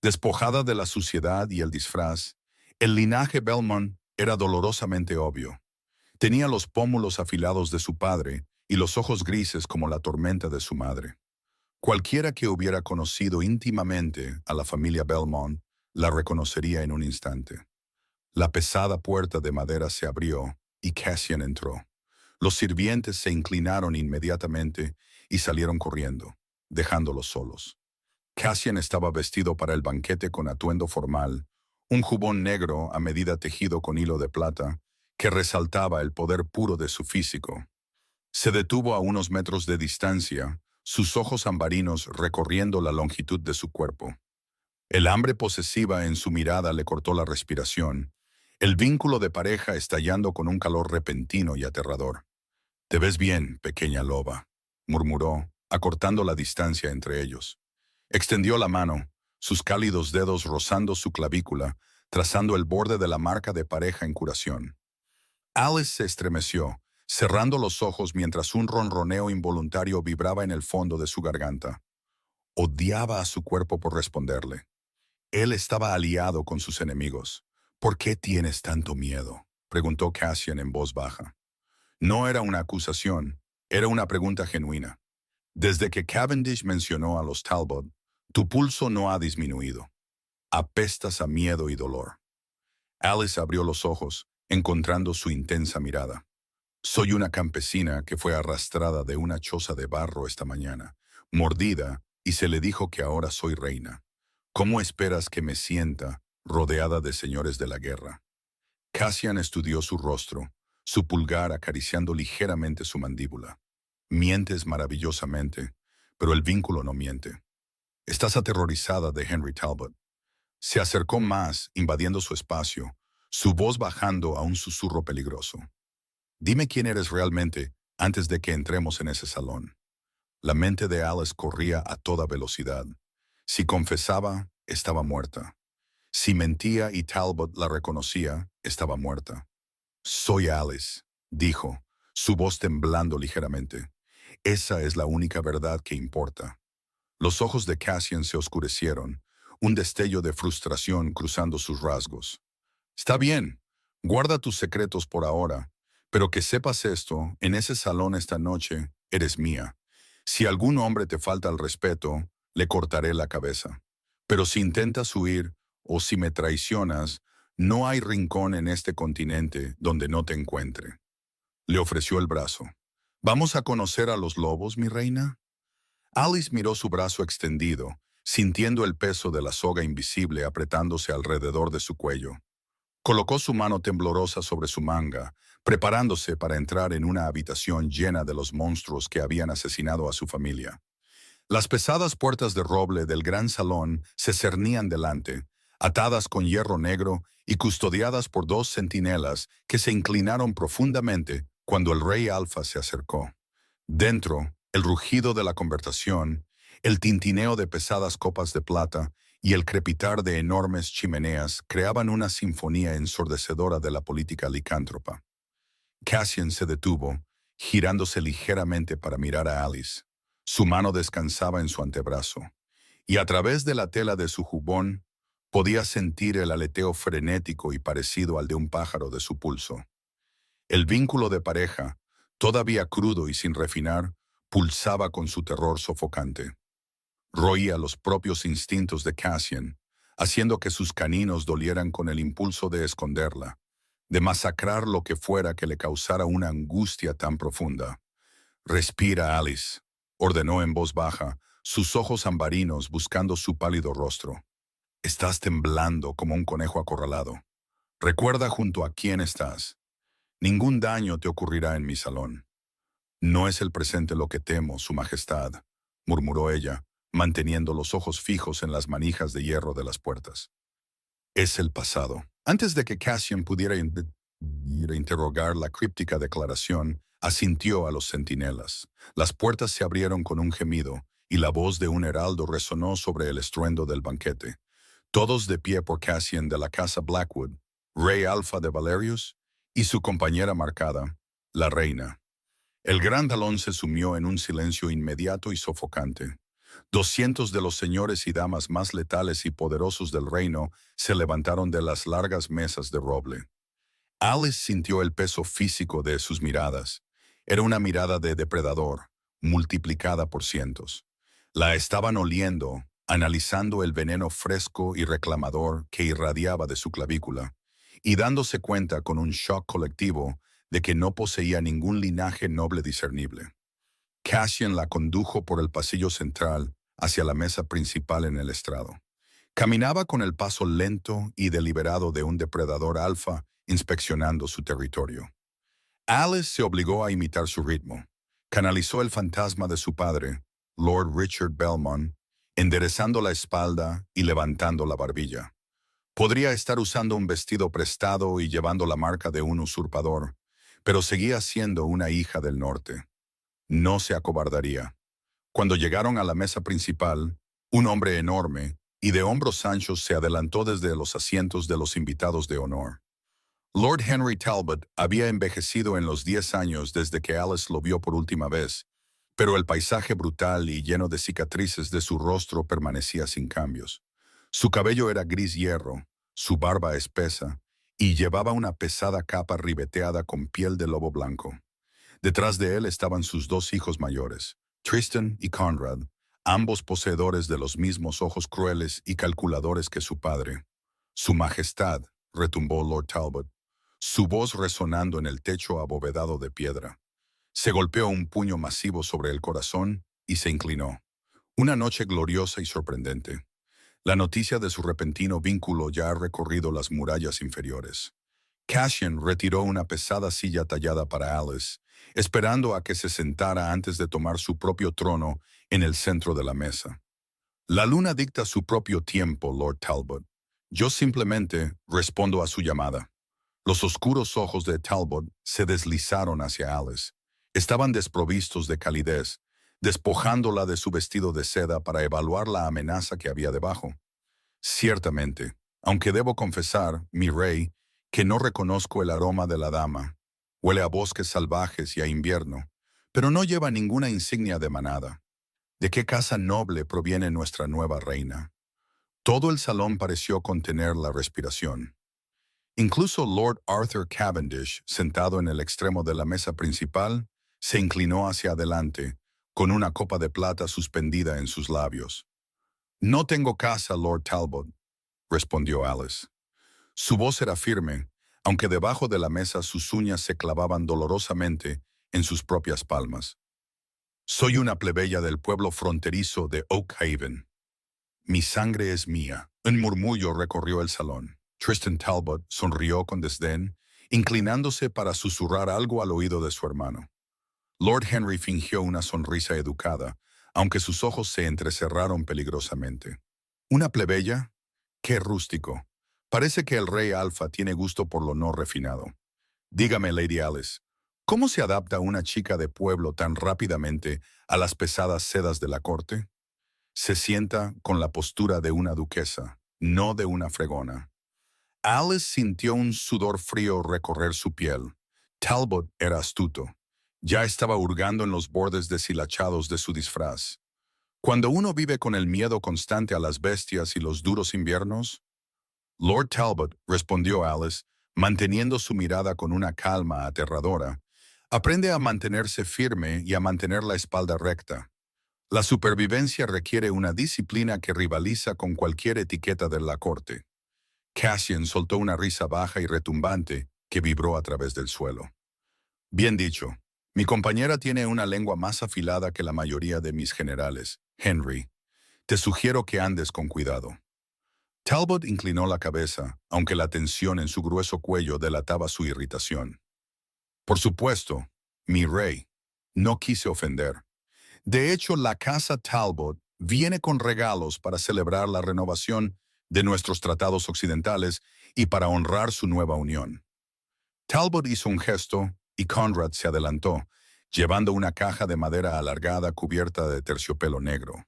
A: Despojada de la suciedad y el disfraz, el linaje Belmont era dolorosamente obvio. Tenía los pómulos afilados de su padre y los ojos grises como la tormenta de su madre. Cualquiera que hubiera conocido íntimamente a la familia Belmont la reconocería en un instante. La pesada puerta de madera se abrió y Cassian entró. Los sirvientes se inclinaron inmediatamente y salieron corriendo, dejándolos solos. Cassian estaba vestido para el banquete con atuendo formal, un jubón negro a medida tejido con hilo de plata, que resaltaba el poder puro de su físico. Se detuvo a unos metros de distancia, sus ojos ambarinos recorriendo la longitud de su cuerpo. El hambre posesiva en su mirada le cortó la respiración, el vínculo de pareja estallando con un calor repentino y aterrador. «Te ves bien, pequeña loba», murmuró, acortando la distancia entre ellos. Extendió la mano, sus cálidos dedos rozando su clavícula, trazando el borde de la marca de pareja en curación. Alice se estremeció, cerrando los ojos mientras un ronroneo involuntario vibraba en el fondo de su garganta. Odiaba a su cuerpo por responderle. Él estaba aliado con sus enemigos. «¿Por qué tienes tanto miedo?», preguntó Cassian en voz baja. No era una acusación, era una pregunta genuina. «Desde que Cavendish mencionó a los Talbot, tu pulso no ha disminuido. Apestas a miedo y dolor». Alice abrió los ojos, encontrando su intensa mirada. «Soy una campesina que fue arrastrada de una choza de barro esta mañana, mordida, y se le dijo que ahora soy reina. ¿Cómo esperas que me sienta rodeada de señores de la guerra?» Cassian estudió su rostro, su pulgar acariciando ligeramente su mandíbula. «Mientes maravillosamente, pero el vínculo no miente. Estás aterrorizada de Henry Talbot». Se acercó más, invadiendo su espacio, su voz bajando a un susurro peligroso. «Dime quién eres realmente antes de que entremos en ese salón». La mente de Alice corría a toda velocidad. Si confesaba, estaba muerta. Si mentía y Talbot la reconocía, estaba muerta. «Soy Alice», dijo, su voz temblando ligeramente. Esa es la única verdad que importa. Los ojos de Cassian se oscurecieron, un destello de frustración cruzando sus rasgos. Está bien, guarda tus secretos por ahora, pero que sepas esto, en ese salón esta noche eres mía. Si algún hombre te falta al respeto, le cortaré la cabeza. Pero si intentas huir o si me traicionas, no hay rincón en este continente donde no te encuentre. Le ofreció el brazo. ¿Vamos a conocer a los lobos, mi reina? Alice miró su brazo extendido, sintiendo el peso de la soga invisible apretándose alrededor de su cuello. Colocó su mano temblorosa sobre su manga, preparándose para entrar en una habitación llena de los monstruos que habían asesinado a su familia. Las pesadas puertas de roble del gran salón se cernían delante, atadas con hierro negro y custodiadas por dos centinelas que se inclinaron profundamente cuando el rey Alfa se acercó. Dentro, el rugido de la conversación, el tintineo de pesadas copas de plata y el crepitar de enormes chimeneas creaban una sinfonía ensordecedora de la política licántropa. Cassian se detuvo, girándose ligeramente para mirar a Alice. Su mano descansaba en su antebrazo, y a través de la tela de su jubón podía sentir el aleteo frenético y parecido al de un pájaro de su pulso. El vínculo de pareja, todavía crudo y sin refinar, pulsaba con su terror sofocante. Roía los propios instintos de Cassian, haciendo que sus caninos dolieran con el impulso de esconderla, de masacrar lo que fuera que le causara una angustia tan profunda. «Respira, Alice», ordenó en voz baja, sus ojos ambarinos buscando su pálido rostro. «Estás temblando como un conejo acorralado. Recuerda junto a quién estás. Ningún daño te ocurrirá en mi salón». «No es el presente lo que temo, Su Majestad», murmuró ella, manteniendo los ojos fijos en las manijas de hierro de las puertas. «Es el pasado». Antes de que Cassian pudiera interrogar la críptica declaración, asintió a los centinelas. Las puertas se abrieron con un gemido, y la voz de un heraldo resonó sobre el estruendo del banquete. Todos de pie por Cassian de la casa Blackwood, rey Alfa de Valerius, y su compañera marcada, la reina. El gran salón se sumió en un silencio inmediato y sofocante. 200 de los señores y damas más letales y poderosos del reino se levantaron de las largas mesas de roble. Alice sintió el peso físico de sus miradas. Era una mirada de depredador, multiplicada por cientos. La estaban oliendo, analizando el veneno fresco y reclamador que irradiaba de su clavícula, y dándose cuenta con un shock colectivo de que no poseía ningún linaje noble discernible. Cassian la condujo por el pasillo central hacia la mesa principal en el estrado. Caminaba con el paso lento y deliberado de un depredador alfa inspeccionando su territorio. Alice se obligó a imitar su ritmo. Canalizó el fantasma de su padre, Lord Richard Belmont, enderezando la espalda y levantando la barbilla. Podría estar usando un vestido prestado y llevando la marca de un usurpador, pero seguía siendo una hija del norte. No se acobardaría. Cuando llegaron a la mesa principal, un hombre enorme y de hombros anchos se adelantó desde los asientos de los invitados de honor. Lord Henry Talbot había envejecido en los 10 años desde que Alice lo vio por última vez, pero el paisaje brutal y lleno de cicatrices de su rostro permanecía sin cambios. Su cabello era gris hierro, su barba espesa, y llevaba una pesada capa ribeteada con piel de lobo blanco. Detrás de él estaban sus dos hijos mayores, Tristan y Conrad, ambos poseedores de los mismos ojos crueles y calculadores que su padre. «Su Majestad», retumbó Lord Talbot, su voz resonando en el techo abovedado de piedra. Se golpeó un puño masivo sobre el corazón y se inclinó. Una noche gloriosa y sorprendente. La noticia de su repentino vínculo ya ha recorrido las murallas inferiores. Cassian retiró una pesada silla tallada para Alice, esperando a que se sentara antes de tomar su propio trono en el centro de la mesa. «La luna dicta su propio tiempo, Lord Talbot. Yo simplemente respondo a su llamada». Los oscuros ojos de Talbot se deslizaron hacia Alice. Estaban desprovistos de calidez, despojándola de su vestido de seda para evaluar la amenaza que había debajo. «Ciertamente, aunque debo confesar, mi rey, que no reconozco el aroma de la dama». Huele a bosques salvajes y a invierno, pero no lleva ninguna insignia de manada. ¿De qué casa noble proviene nuestra nueva reina? Todo el salón pareció contener la respiración. Incluso Lord Arthur Cavendish, sentado en el extremo de la mesa principal, se inclinó hacia adelante, con una copa de plata suspendida en sus labios. «No tengo casa, Lord Talbot», respondió Alice. Su voz era firme, aunque debajo de la mesa sus uñas se clavaban dolorosamente en sus propias palmas. «Soy una plebeya del pueblo fronterizo de Oak Haven. Mi sangre es mía». Un murmullo recorrió el salón. Tristan Talbot sonrió con desdén, inclinándose para susurrar algo al oído de su hermano. Lord Henry fingió una sonrisa educada, aunque sus ojos se entrecerraron peligrosamente. «¿Una plebeya? Qué rústico. Parece que el rey Alfa tiene gusto por lo no refinado. Dígame, Lady Alice, ¿cómo se adapta una chica de pueblo tan rápidamente a las pesadas sedas de la corte? Se sienta con la postura de una duquesa, no de una fregona». Alice sintió un sudor frío recorrer su piel. Talbot era astuto. Ya estaba hurgando en los bordes deshilachados de su disfraz. Cuando uno vive con el miedo constante a las bestias y los duros inviernos, Lord Talbot, respondió Alice, manteniendo su mirada con una calma aterradora, aprende a mantenerse firme y a mantener la espalda recta. La supervivencia requiere una disciplina que rivaliza con cualquier etiqueta de la corte. Cassian soltó una risa baja y retumbante que vibró a través del suelo. «Bien dicho. Mi compañera tiene una lengua más afilada que la mayoría de mis generales. Henry, te sugiero que andes con cuidado». Talbot inclinó la cabeza, aunque la tensión en su grueso cuello delataba su irritación. «Por supuesto, mi rey». No quise ofender. «De hecho, la casa Talbot viene con regalos para celebrar la renovación de nuestros tratados occidentales y para honrar su nueva unión». Talbot hizo un gesto y Conrad se adelantó, llevando una caja de madera alargada cubierta de terciopelo negro.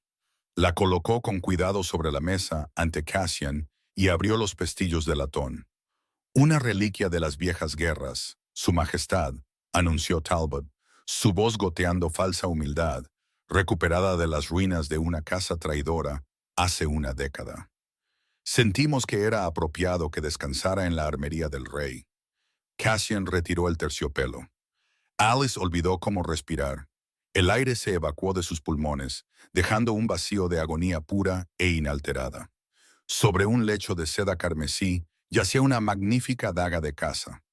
A: La colocó con cuidado sobre la mesa ante Cassian y abrió los pestillos de latón. «Una reliquia de las viejas guerras, Su Majestad», anunció Talbot, su voz goteando falsa humildad, recuperada de las ruinas de una casa traidora hace una década. Sentimos que era apropiado que descansara en la armería del rey. Cassian retiró el terciopelo. Alice olvidó cómo respirar. El aire se evacuó de sus pulmones, dejando un vacío de agonía pura e inalterada. Sobre un lecho de seda carmesí yacía una magnífica daga de caza.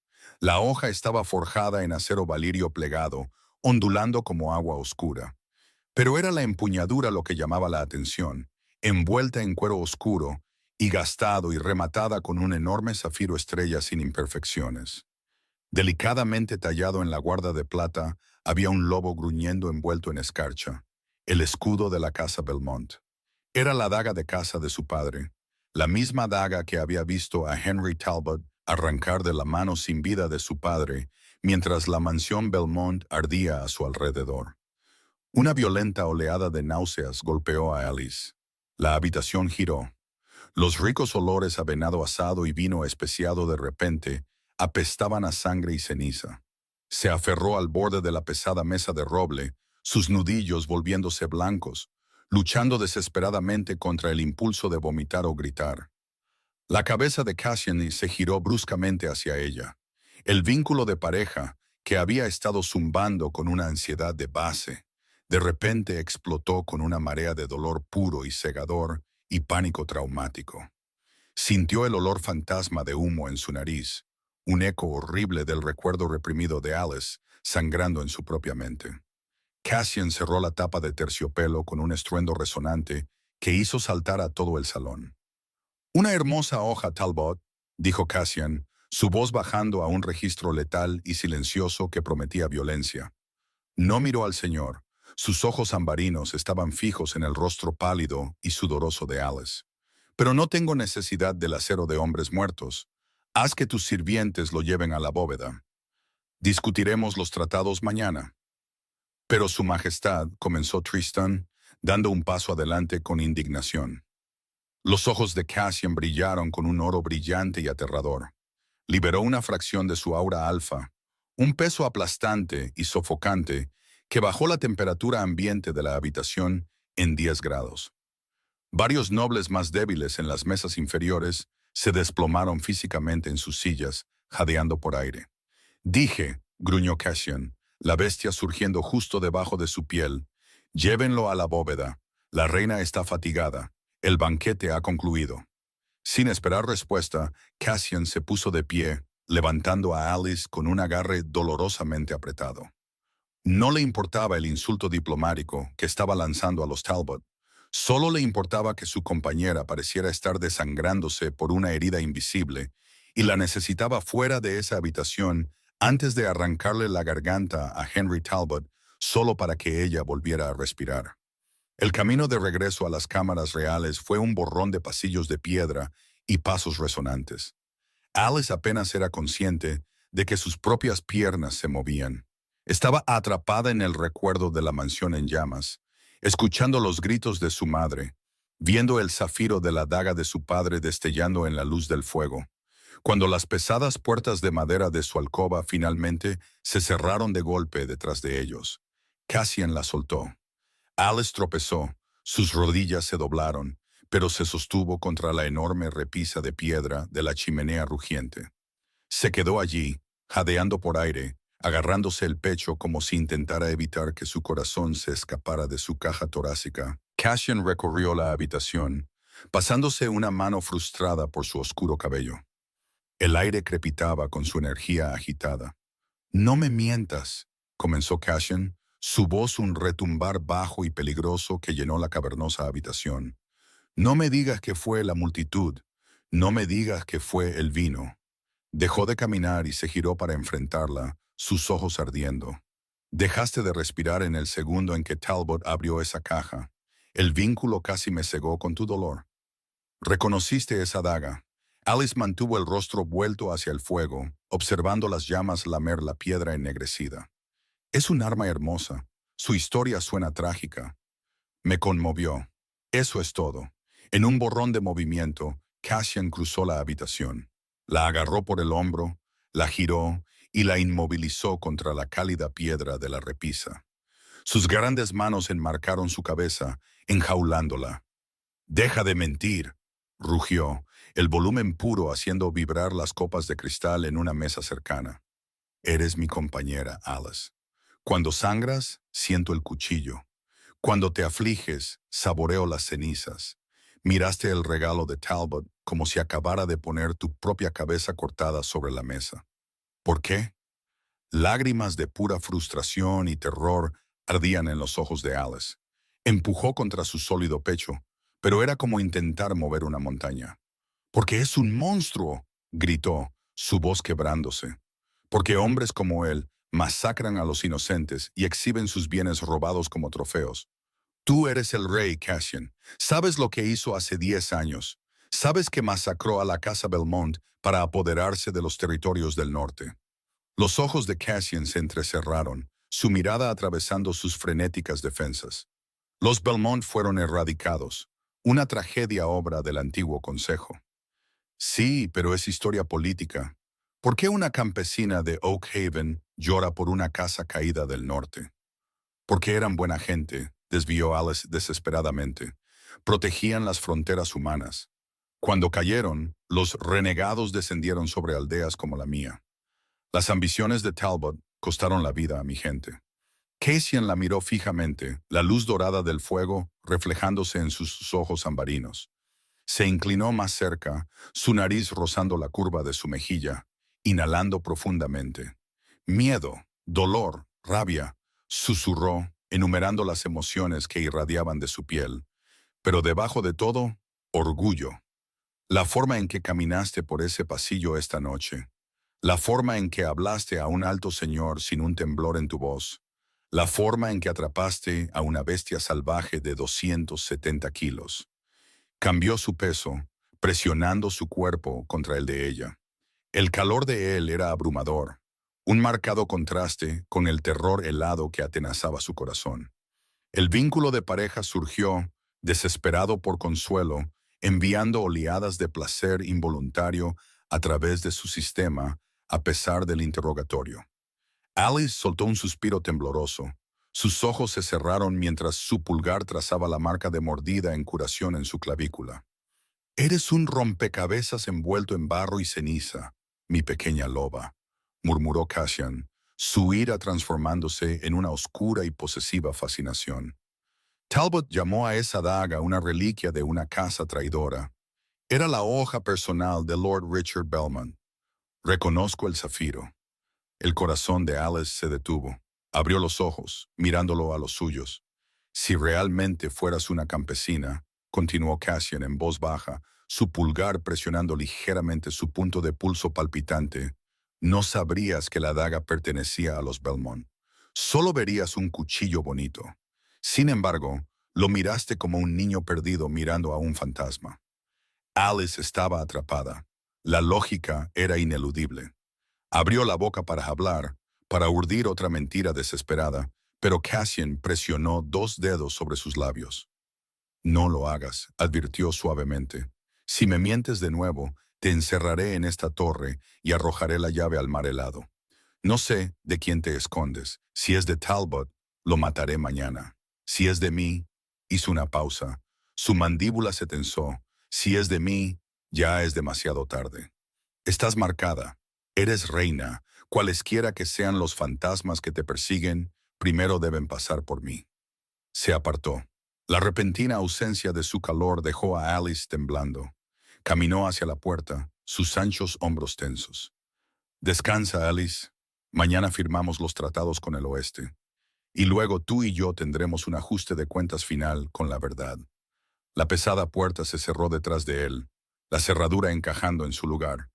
A: La hoja estaba forjada en acero valirio plegado, ondulando como agua oscura. Pero era la empuñadura lo que llamaba la atención, envuelta en cuero oscuro y gastado y rematada con un enorme zafiro estrella sin imperfecciones. Delicadamente tallado en la guarda de plata, había un lobo gruñendo envuelto en escarcha, el escudo de la casa Belmont. Era la daga de caza de su padre, la misma daga que había visto a Henry Talbot arrancar de la mano sin vida de su padre, mientras la mansión Belmont ardía a su alrededor. Una violenta oleada de náuseas golpeó a Alice. La habitación giró. Los ricos olores a venado asado y vino especiado de repente apestaban a sangre y ceniza. Se aferró al borde de la pesada mesa de roble, sus nudillos volviéndose blancos, luchando desesperadamente contra el impulso de vomitar o gritar. La cabeza de Cassian se giró bruscamente hacia ella. El vínculo de pareja, que había estado zumbando con una ansiedad de base, de repente explotó con una marea de dolor puro y cegador y pánico traumático. Sintió el olor fantasma de humo en su nariz, un eco horrible del recuerdo reprimido de Alice, sangrando en su propia mente. Cassian cerró la tapa de terciopelo con un estruendo resonante que hizo saltar a todo el salón. «Una hermosa hoja, Talbot», dijo Cassian, su voz bajando a un registro letal y silencioso que prometía violencia. No miró al señor. Sus ojos ambarinos estaban fijos en el rostro pálido y sudoroso de Alice. «Pero no tengo necesidad del acero de hombres muertos. Haz que tus sirvientes lo lleven a la bóveda. Discutiremos los tratados mañana». «Pero Su Majestad», comenzó Tristan, dando un paso adelante con indignación. Los ojos de Cassian brillaron con un oro brillante y aterrador. Liberó una fracción de su aura alfa, Un peso aplastante y sofocante que bajó la temperatura ambiente de la habitación en 10 grados. Varios nobles más débiles en las mesas inferiores se desplomaron físicamente en sus sillas, jadeando por aire. Dije, gruñó Cassian, la bestia surgiendo justo debajo de su piel, llévenlo a la bóveda. La reina está fatigada. El banquete ha concluido. Sin esperar respuesta, Cassian se puso de pie, levantando a Alice con un agarre dolorosamente apretado. No le importaba el insulto diplomático que estaba lanzando a los Talbot. Solo le importaba que su compañera pareciera estar desangrándose por una herida invisible y la necesitaba fuera de esa habitación antes de arrancarle la garganta a Henry Talbot solo para que ella volviera a respirar. El camino de regreso a las cámaras reales fue un borrón de pasillos de piedra y pasos resonantes. Alice apenas era consciente de que sus propias piernas se movían. Estaba atrapada en el recuerdo de la mansión en llamas, escuchando los gritos de su madre, viendo el zafiro de la daga de su padre destellando en la luz del fuego. Cuando las pesadas puertas de madera de su alcoba finalmente se cerraron de golpe detrás de ellos, Cassian la soltó. Alice tropezó, sus rodillas se doblaron, pero se sostuvo contra la enorme repisa de piedra de la chimenea rugiente. Se quedó allí, jadeando por aire, agarrándose el pecho como si intentara evitar que su corazón se escapara de su caja torácica. Cassian recorrió la habitación, pasándose una mano frustrada por su oscuro cabello. El aire crepitaba con su energía agitada. «No me mientas», comenzó Cassian, su voz un retumbar bajo y peligroso que llenó la cavernosa habitación. «No me digas que fue la multitud, no me digas que fue el vino». Dejó de caminar y se giró para enfrentarla, sus ojos ardiendo. «Dejaste de respirar en el segundo en que Talbot abrió esa caja. El vínculo casi me cegó con tu dolor. Reconociste esa daga». Alice mantuvo el rostro vuelto hacia el fuego, observando las llamas lamer la piedra ennegrecida. «Es un arma hermosa. Su historia suena trágica». Me conmovió. Eso es todo. En un borrón de movimiento, Cassian cruzó la habitación. La agarró por el hombro, la giró y la inmovilizó contra la cálida piedra de la repisa. Sus grandes manos enmarcaron su cabeza, enjaulándola. «Deja de mentir», rugió, el volumen puro haciendo vibrar las copas de cristal en una mesa cercana. «Eres mi compañera, Alice. Cuando sangras, siento el cuchillo. Cuando te afliges, saboreo las cenizas. Miraste el regalo de Talbot como si acabara de poner tu propia cabeza cortada sobre la mesa. ¿Por qué?» Lágrimas de pura frustración y terror ardían en los ojos de Alice. Empujó contra su sólido pecho, pero era como intentar mover una montaña. «Porque es un monstruo», gritó, su voz quebrándose. «Porque hombres como él masacran a los inocentes y exhiben sus bienes robados como trofeos. Tú eres el rey, Cassian. Sabes lo que hizo hace 10 años. Sabes que masacró a la casa Belmont para apoderarse de los territorios del norte». Los ojos de Cassian se entrecerraron, su mirada atravesando sus frenéticas defensas. Los Belmont fueron erradicados, una tragedia obra del antiguo consejo. «Sí, pero es historia política. ¿Por qué una campesina de Oak Haven llora por una casa caída del norte?» «Porque eran buena gente», desvió Alice desesperadamente. «Protegían las fronteras humanas. Cuando cayeron, los renegados descendieron sobre aldeas como la mía. Las ambiciones de Talbot costaron la vida a mi gente». Cassian la miró fijamente, la luz dorada del fuego reflejándose en sus ojos ambarinos. Se inclinó más cerca, su nariz rozando la curva de su mejilla, inhalando profundamente. «Miedo, dolor, rabia», susurró, enumerando las emociones que irradiaban de su piel. «Pero debajo de todo, orgullo. La forma en que caminaste por ese pasillo esta noche. La forma en que hablaste a un alto señor sin un temblor en tu voz. La forma en que atrapaste a una bestia salvaje de 270 kilos. Cambió su peso, presionando su cuerpo contra el de ella. El calor de él era abrumador, un marcado contraste con el terror helado que atenazaba su corazón. El vínculo de pareja surgió, desesperado por consuelo, enviando oleadas de placer involuntario a través de su sistema, a pesar del interrogatorio. Alice soltó un suspiro tembloroso. Sus ojos se cerraron mientras su pulgar trazaba la marca de mordida en curación en su clavícula. «Eres un rompecabezas envuelto en barro y ceniza, mi pequeña loba», murmuró Cassian, su ira transformándose en una oscura y posesiva fascinación. Talbot llamó a esa daga una reliquia de una casa traidora. Era la hoja personal de Lord Richard Belmont. «Reconozco el zafiro». El corazón de Alice se detuvo. Abrió los ojos, mirándolo a los suyos. «Si realmente fueras una campesina», continuó Cassian en voz baja, su pulgar presionando ligeramente su punto de pulso palpitante, «no sabrías que la daga pertenecía a los Belmont. Solo verías un cuchillo bonito. Sin embargo, lo miraste como un niño perdido mirando a un fantasma». Alice estaba atrapada. La lógica era ineludible. Abrió la boca para hablar, para urdir otra mentira desesperada, pero Cassian presionó 2 dedos sobre sus labios. «No lo hagas», advirtió suavemente. «Si me mientes de nuevo, te encerraré en esta torre y arrojaré la llave al mar helado. No sé de quién te escondes. Si es de Talbot, lo mataré mañana. Si es de mí», hizo una pausa. Su mandíbula se tensó. «Si es de mí, ya es demasiado tarde. Estás marcada. Eres reina. Cualesquiera que sean los fantasmas que te persiguen, primero deben pasar por mí». Se apartó. La repentina ausencia de su calor dejó a Alice temblando. Caminó hacia la puerta, sus anchos hombros tensos. «Descansa, Alice. Mañana firmamos los tratados con el oeste. Y luego tú y yo tendremos un ajuste de cuentas final con la verdad». La pesada puerta se cerró detrás de él, la cerradura encajando en su lugar.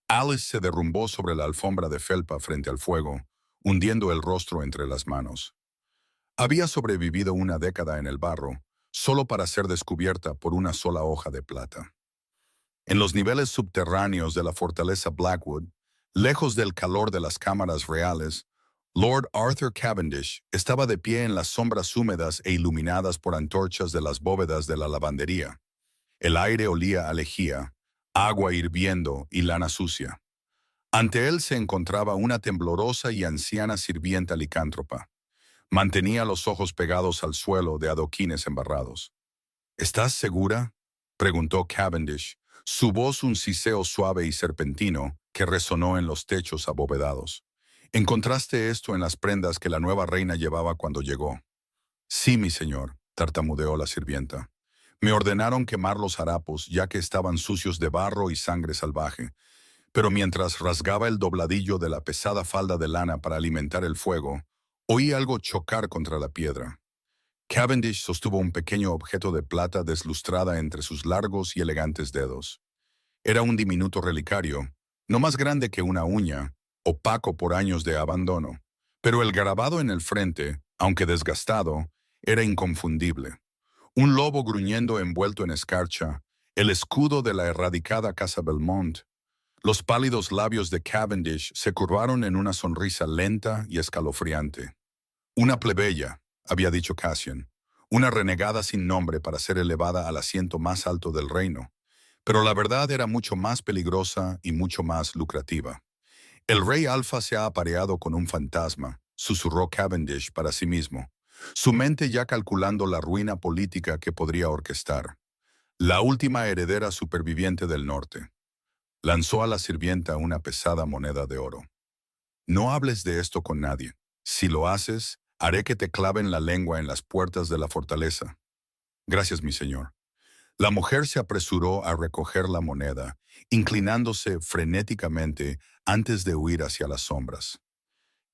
A: Alice se derrumbó sobre la alfombra de felpa frente al fuego, hundiendo el rostro entre las manos. Había sobrevivido una década en el barro, solo para ser descubierta por una sola hoja de plata. En los niveles subterráneos de la fortaleza Blackwood, lejos del calor de las cámaras reales, Lord Arthur Cavendish estaba de pie en las sombras húmedas e iluminadas por antorchas de las bóvedas de la lavandería. El aire olía a lejía, agua hirviendo y lana sucia. Ante él se encontraba una temblorosa y anciana sirvienta licántropa. Mantenía los ojos pegados al suelo de adoquines embarrados. «¿Estás segura?», preguntó Cavendish, su voz un siseo suave y serpentino que resonó en los techos abovedados. «¿Encontraste esto en las prendas que la nueva reina llevaba cuando llegó?» «Sí, mi señor», tartamudeó la sirvienta. «Me ordenaron quemar los harapos ya que estaban sucios de barro y sangre salvaje, pero mientras rasgaba el dobladillo de la pesada falda de lana para alimentar el fuego, oí algo chocar contra la piedra». Cavendish sostuvo un pequeño objeto de plata deslustrada entre sus largos y elegantes dedos. Era un diminuto relicario, no más grande que una uña, opaco por años de abandono, pero el grabado en el frente, aunque desgastado, era inconfundible. Un lobo gruñendo envuelto en escarcha, el escudo de la erradicada casa Belmont. Los pálidos labios de Cavendish se curvaron en una sonrisa lenta y escalofriante. «Una plebeya», había dicho Cassian, «una renegada sin nombre para ser elevada al asiento más alto del reino». Pero la verdad era mucho más peligrosa y mucho más lucrativa. «El rey Alfa se ha apareado con un fantasma», susurró Cavendish para sí mismo, su mente ya calculando la ruina política que podría orquestar. «La última heredera superviviente del norte». Lanzó a la sirvienta una pesada moneda de oro. «No hables de esto con nadie. Si lo haces, haré que te claven la lengua en las puertas de la fortaleza». «Gracias, mi señor». La mujer se apresuró a recoger la moneda, inclinándose frenéticamente antes de huir hacia las sombras.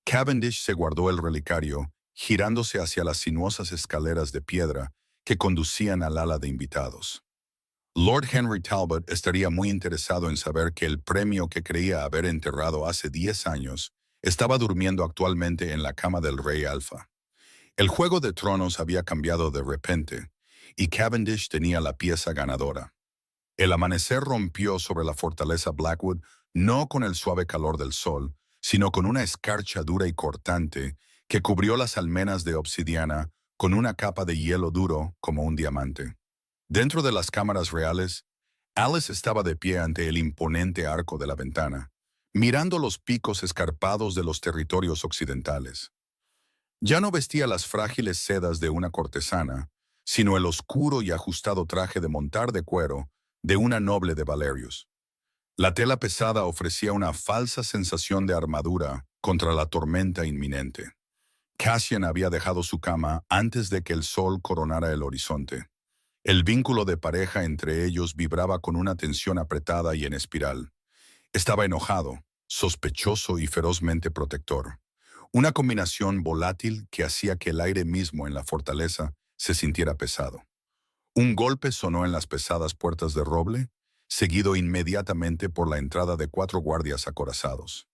A: Cavendish se guardó el relicario, girándose hacia las sinuosas escaleras de piedra que conducían al ala de invitados. Lord Henry Talbot estaría muy interesado en saber que el premio que creía haber enterrado hace 10 años estaba durmiendo actualmente en la cama del rey Alfa. El juego de tronos había cambiado de repente, y Cavendish tenía la pieza ganadora. El amanecer rompió sobre la fortaleza Blackwood no con el suave calor del sol, sino con una escarcha dura y cortante que cubrió las almenas de obsidiana con una capa de hielo duro como un diamante. Dentro de las cámaras reales, Alice estaba de pie ante el imponente arco de la ventana, mirando los picos escarpados de los territorios occidentales. Ya no vestía las frágiles sedas de una cortesana, sino el oscuro y ajustado traje de montar de cuero de una noble de Valerius. La tela pesada ofrecía una falsa sensación de armadura contra la tormenta inminente. Cassian había dejado su cama antes de que el sol coronara el horizonte. El vínculo de pareja entre ellos vibraba con una tensión apretada y en espiral. Estaba enojado, sospechoso y ferozmente protector. Una combinación volátil que hacía que el aire mismo en la fortaleza se sintiera pesado. Un golpe sonó en las pesadas puertas de roble, seguido inmediatamente por la entrada de 4 guardias acorazados.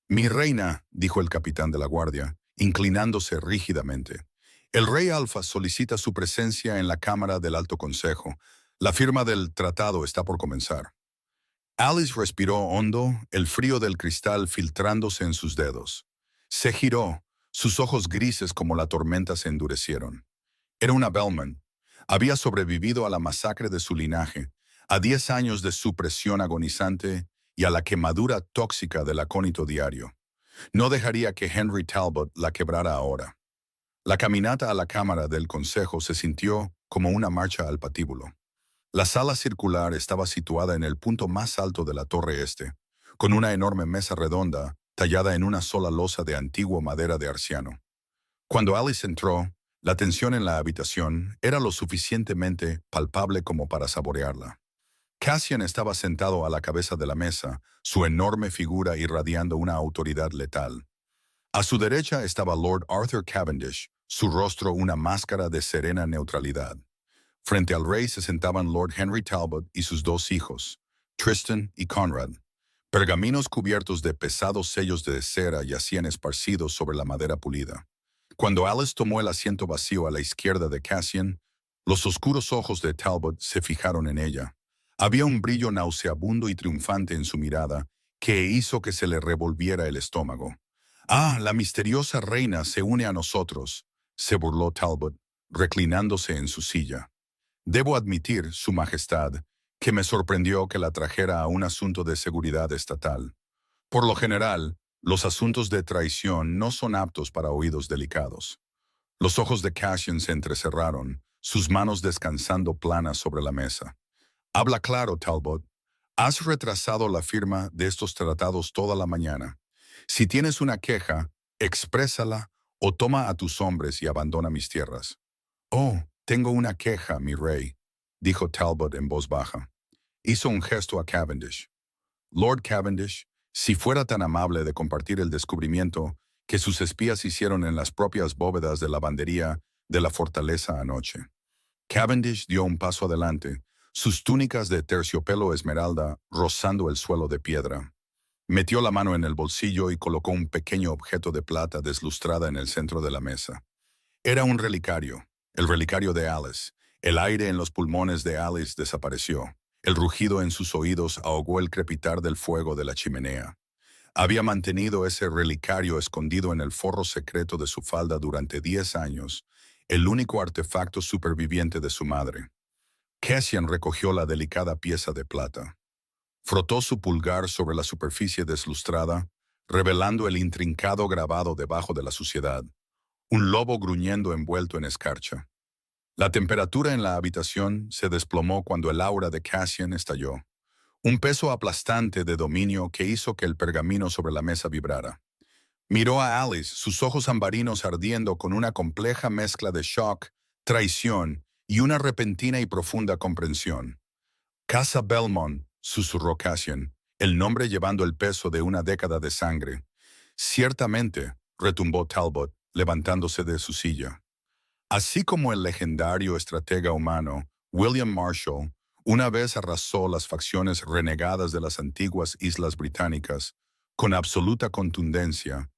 A: «Mi reina», dijo el capitán de la guardia, inclinándose rígidamente. «El rey Alfa solicita su presencia en la Cámara del Alto Consejo. La firma del tratado está por comenzar». Alice respiró hondo, el frío del cristal filtrándose en sus dedos. Se giró, sus ojos grises como la tormenta se endurecieron. Era una Bellman. Había sobrevivido a la masacre de su linaje, a 10 años de supresión agonizante y a la quemadura tóxica del acónito diario. No dejaría que Henry Talbot la quebrara ahora. La caminata a la cámara del consejo se sintió como una marcha al patíbulo. La sala circular estaba situada en el punto más alto de la torre este, con una enorme mesa redonda tallada en una sola losa de antiguo madera de arciano. Cuando Alice entró, la tensión en la habitación era lo suficientemente palpable como para saborearla. Cassian estaba sentado a la cabeza de la mesa, su enorme figura irradiando una autoridad letal. A su derecha estaba Lord Arthur Cavendish, su rostro una máscara de serena neutralidad. Frente al rey se sentaban Lord Henry Talbot y sus 2 hijos, Tristan y Conrad. Pergaminos cubiertos de pesados sellos de cera yacían esparcidos sobre la madera pulida. Cuando Alice tomó el asiento vacío a la izquierda de Cassian, los oscuros ojos de Talbot se fijaron en ella. Había un brillo nauseabundo y triunfante en su mirada que hizo que se le revolviera el estómago. «Ah, la misteriosa reina se une a nosotros», se burló Talbot, reclinándose en su silla. «Debo admitir, Su Majestad, que me sorprendió que la trajera a un asunto de seguridad estatal. Por lo general, los asuntos de traición no son aptos para oídos delicados». Los ojos de Cassian se entrecerraron, sus manos descansando planas sobre la mesa. «Habla claro, Talbot. Has retrasado la firma de estos tratados toda la mañana. Si tienes una queja, exprésala o toma a tus hombres y abandona mis tierras». «Oh, tengo una queja, mi rey», dijo Talbot en voz baja. Hizo un gesto a Cavendish. «Lord Cavendish, si fuera tan amable de compartir el descubrimiento que sus espías hicieron en las propias bóvedas de lavandería de la fortaleza anoche». Cavendish dio un paso adelante, sus túnicas de terciopelo esmeralda rozando el suelo de piedra. Metió la mano en el bolsillo y colocó un pequeño objeto de plata deslustrada en el centro de la mesa. Era un relicario, el relicario de Alice. El aire en los pulmones de Alice desapareció. El rugido en sus oídos ahogó el crepitar del fuego de la chimenea. Había mantenido ese relicario escondido en el forro secreto de su falda durante 10 años, el único artefacto superviviente de su madre. Cassian recogió la delicada pieza de plata. Frotó su pulgar sobre la superficie deslustrada, revelando el intrincado grabado debajo de la suciedad. Un lobo gruñendo envuelto en escarcha. La temperatura en la habitación se desplomó cuando el aura de Cassian estalló. Un peso aplastante de dominio que hizo que el pergamino sobre la mesa vibrara. Miró a Alice, sus ojos ambarinos ardiendo con una compleja mezcla de shock, traición y una repentina y profunda comprensión. «Casa Belmont», susurró Cassian, el nombre llevando el peso de una década de sangre. «Ciertamente», retumbó Talbot, levantándose de su silla. Así como el legendario estratega humano, William Marshall, una vez arrasó las facciones renegadas de las antiguas islas británicas, con absoluta contundencia,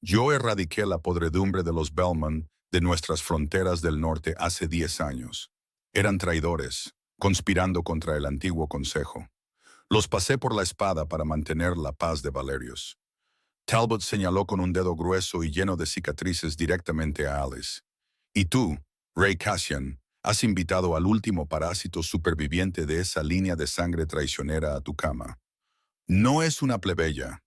A: yo erradiqué la podredumbre de los Bellman de nuestras fronteras del norte hace 10 años. Eran traidores, conspirando contra el antiguo consejo. Los pasé por la espada para mantener la paz de Valerius». Talbot señaló con un dedo grueso y lleno de cicatrices directamente a Alice. «Y tú, Rey Cassian, has invitado al último parásito superviviente de esa línea de sangre traicionera a tu cama. No es una plebeya,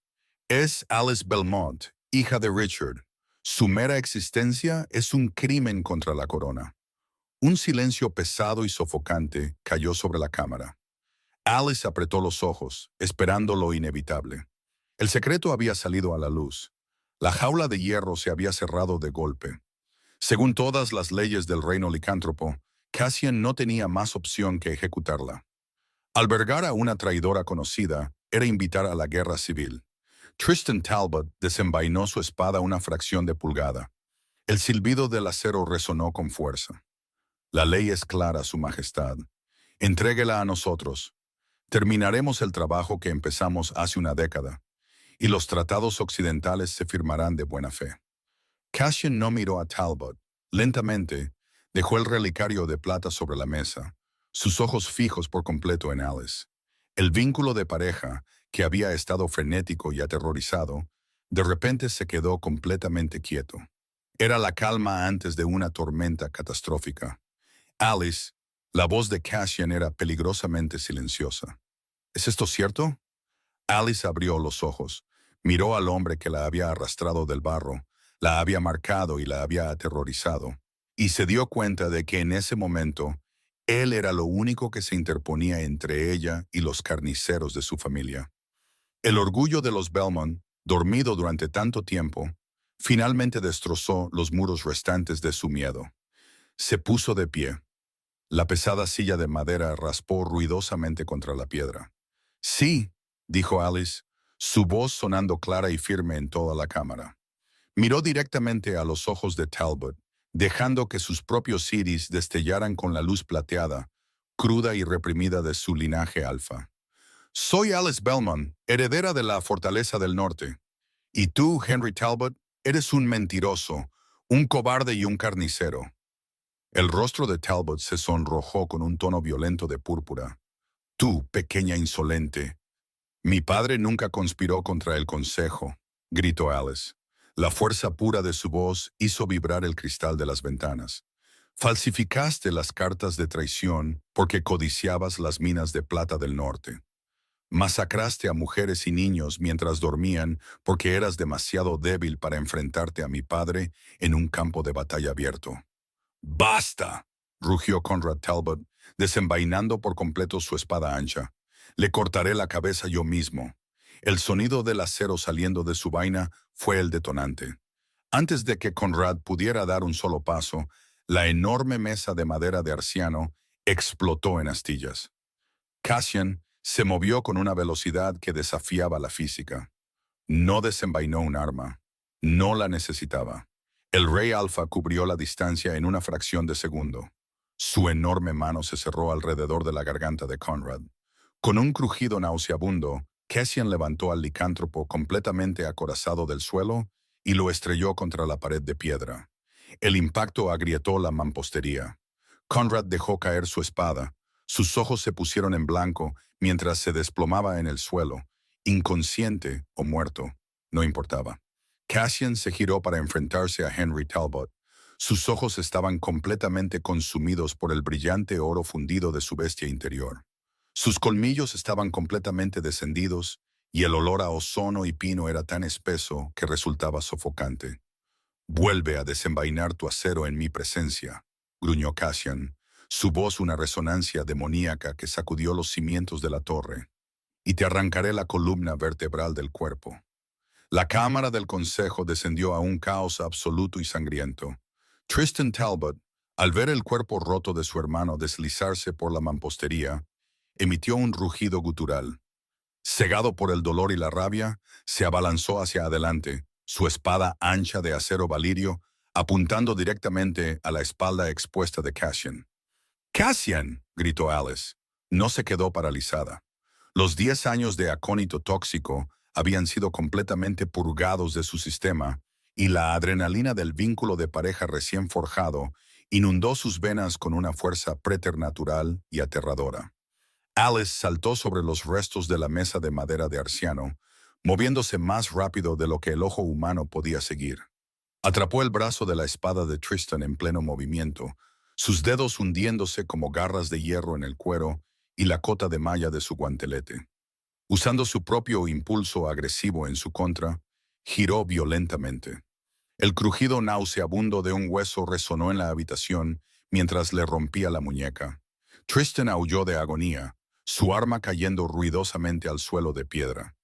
A: Es Alice Belmont, hija de Richard. Su mera existencia es un crimen contra la corona. Un silencio pesado y sofocante cayó sobre la cámara. Alice apretó los ojos, esperando lo inevitable. El secreto había salido a la luz. La jaula de hierro se había cerrado de golpe. Según todas las leyes del reino licántropo, Cassian no tenía más opción que ejecutarla. Albergar a una traidora conocida era invitar a la guerra civil. Tristan Talbot desenvainó su espada una fracción de pulgada. El silbido del acero resonó con fuerza. La ley es clara, Su Majestad. Entréguela a nosotros. Terminaremos el trabajo que empezamos hace una década, y los tratados occidentales se firmarán de buena fe. Cassian no miró a Talbot. Lentamente, dejó el relicario de plata sobre la mesa, sus ojos fijos por completo en Alice. El vínculo de pareja, que había estado frenético y aterrorizado, de repente se quedó completamente quieto. Era la calma antes de una tormenta catastrófica. Alice, la voz de Cassian era peligrosamente silenciosa. ¿Es esto cierto? Alice abrió los ojos, miró al hombre que la había arrastrado del barro, la había marcado y la había aterrorizado, y se dio cuenta de que en ese momento él era lo único que se interponía entre ella y los carniceros de su familia. El orgullo de los Belmont, dormido durante tanto tiempo, finalmente destrozó los muros restantes de su miedo. Se puso de pie. La pesada silla de madera raspó ruidosamente contra la piedra. Sí, dijo Alice, su voz sonando clara y firme en toda la cámara. Miró directamente a los ojos de Talbot, dejando que sus propios iris destellaran con la luz plateada, cruda y reprimida de su linaje alfa. Soy Alice Belmont, heredera de la Fortaleza del Norte. Y tú, Henry Talbot, eres un mentiroso, un cobarde y un carnicero. El rostro de Talbot se sonrojó con un tono violento de púrpura. Tú, pequeña insolente. Mi padre nunca conspiró contra el consejo, gritó Alice. La fuerza pura de su voz hizo vibrar el cristal de las ventanas. Falsificaste las cartas de traición porque codiciabas las minas de plata del norte. Masacraste a mujeres y niños mientras dormían porque eras demasiado débil para enfrentarte a mi padre en un campo de batalla abierto. ¡Basta!, rugió Conrad Talbot, desenvainando por completo su espada ancha. Le cortaré la cabeza yo mismo. El sonido del acero saliendo de su vaina fue el detonante. Antes de que Conrad pudiera dar un solo paso, la enorme mesa de madera de Arciano explotó en astillas. Cassian se movió con una velocidad que desafiaba la física. No desenvainó un arma. No la necesitaba. El Rey Alfa cubrió la distancia en una fracción de segundo. Su enorme mano se cerró alrededor de la garganta de Conrad. Con un crujido nauseabundo, Cassian levantó al licántropo completamente acorazado del suelo y lo estrelló contra la pared de piedra. El impacto agrietó la mampostería. Conrad dejó caer su espada. Sus ojos se pusieron en blanco mientras se desplomaba en el suelo, inconsciente o muerto, no importaba. Cassian se giró para enfrentarse a Henry Talbot. Sus ojos estaban completamente consumidos por el brillante oro fundido de su bestia interior. Sus colmillos estaban completamente descendidos y el olor a ozono y pino era tan espeso que resultaba sofocante. «Vuelve a desenvainar tu acero en mi presencia», gruñó Cassian, su voz una resonancia demoníaca que sacudió los cimientos de la torre. «Y te arrancaré la columna vertebral del cuerpo». La cámara del consejo descendió a un caos absoluto y sangriento. Tristan Talbot, al ver el cuerpo roto de su hermano deslizarse por la mampostería, emitió un rugido gutural. Cegado por el dolor y la rabia, se abalanzó hacia adelante, su espada ancha de acero valirio, apuntando directamente a la espalda expuesta de Cassian. «¡Cassian!», gritó Alice. No se quedó paralizada. Los 10 años de acónito tóxico habían sido completamente purgados de su sistema, y la adrenalina del vínculo de pareja recién forjado inundó sus venas con una fuerza preternatural y aterradora. Alice saltó sobre los restos de la mesa de madera de Arciano, moviéndose más rápido de lo que el ojo humano podía seguir. Atrapó el brazo de la espada de Tristan en pleno movimiento, sus dedos hundiéndose como garras de hierro en el cuero y la cota de malla de su guantelete. Usando su propio impulso agresivo en su contra, giró violentamente. El crujido nauseabundo de un hueso resonó en la habitación mientras le rompía la muñeca. Tristan aulló de agonía, su arma cayendo ruidosamente al suelo de piedra.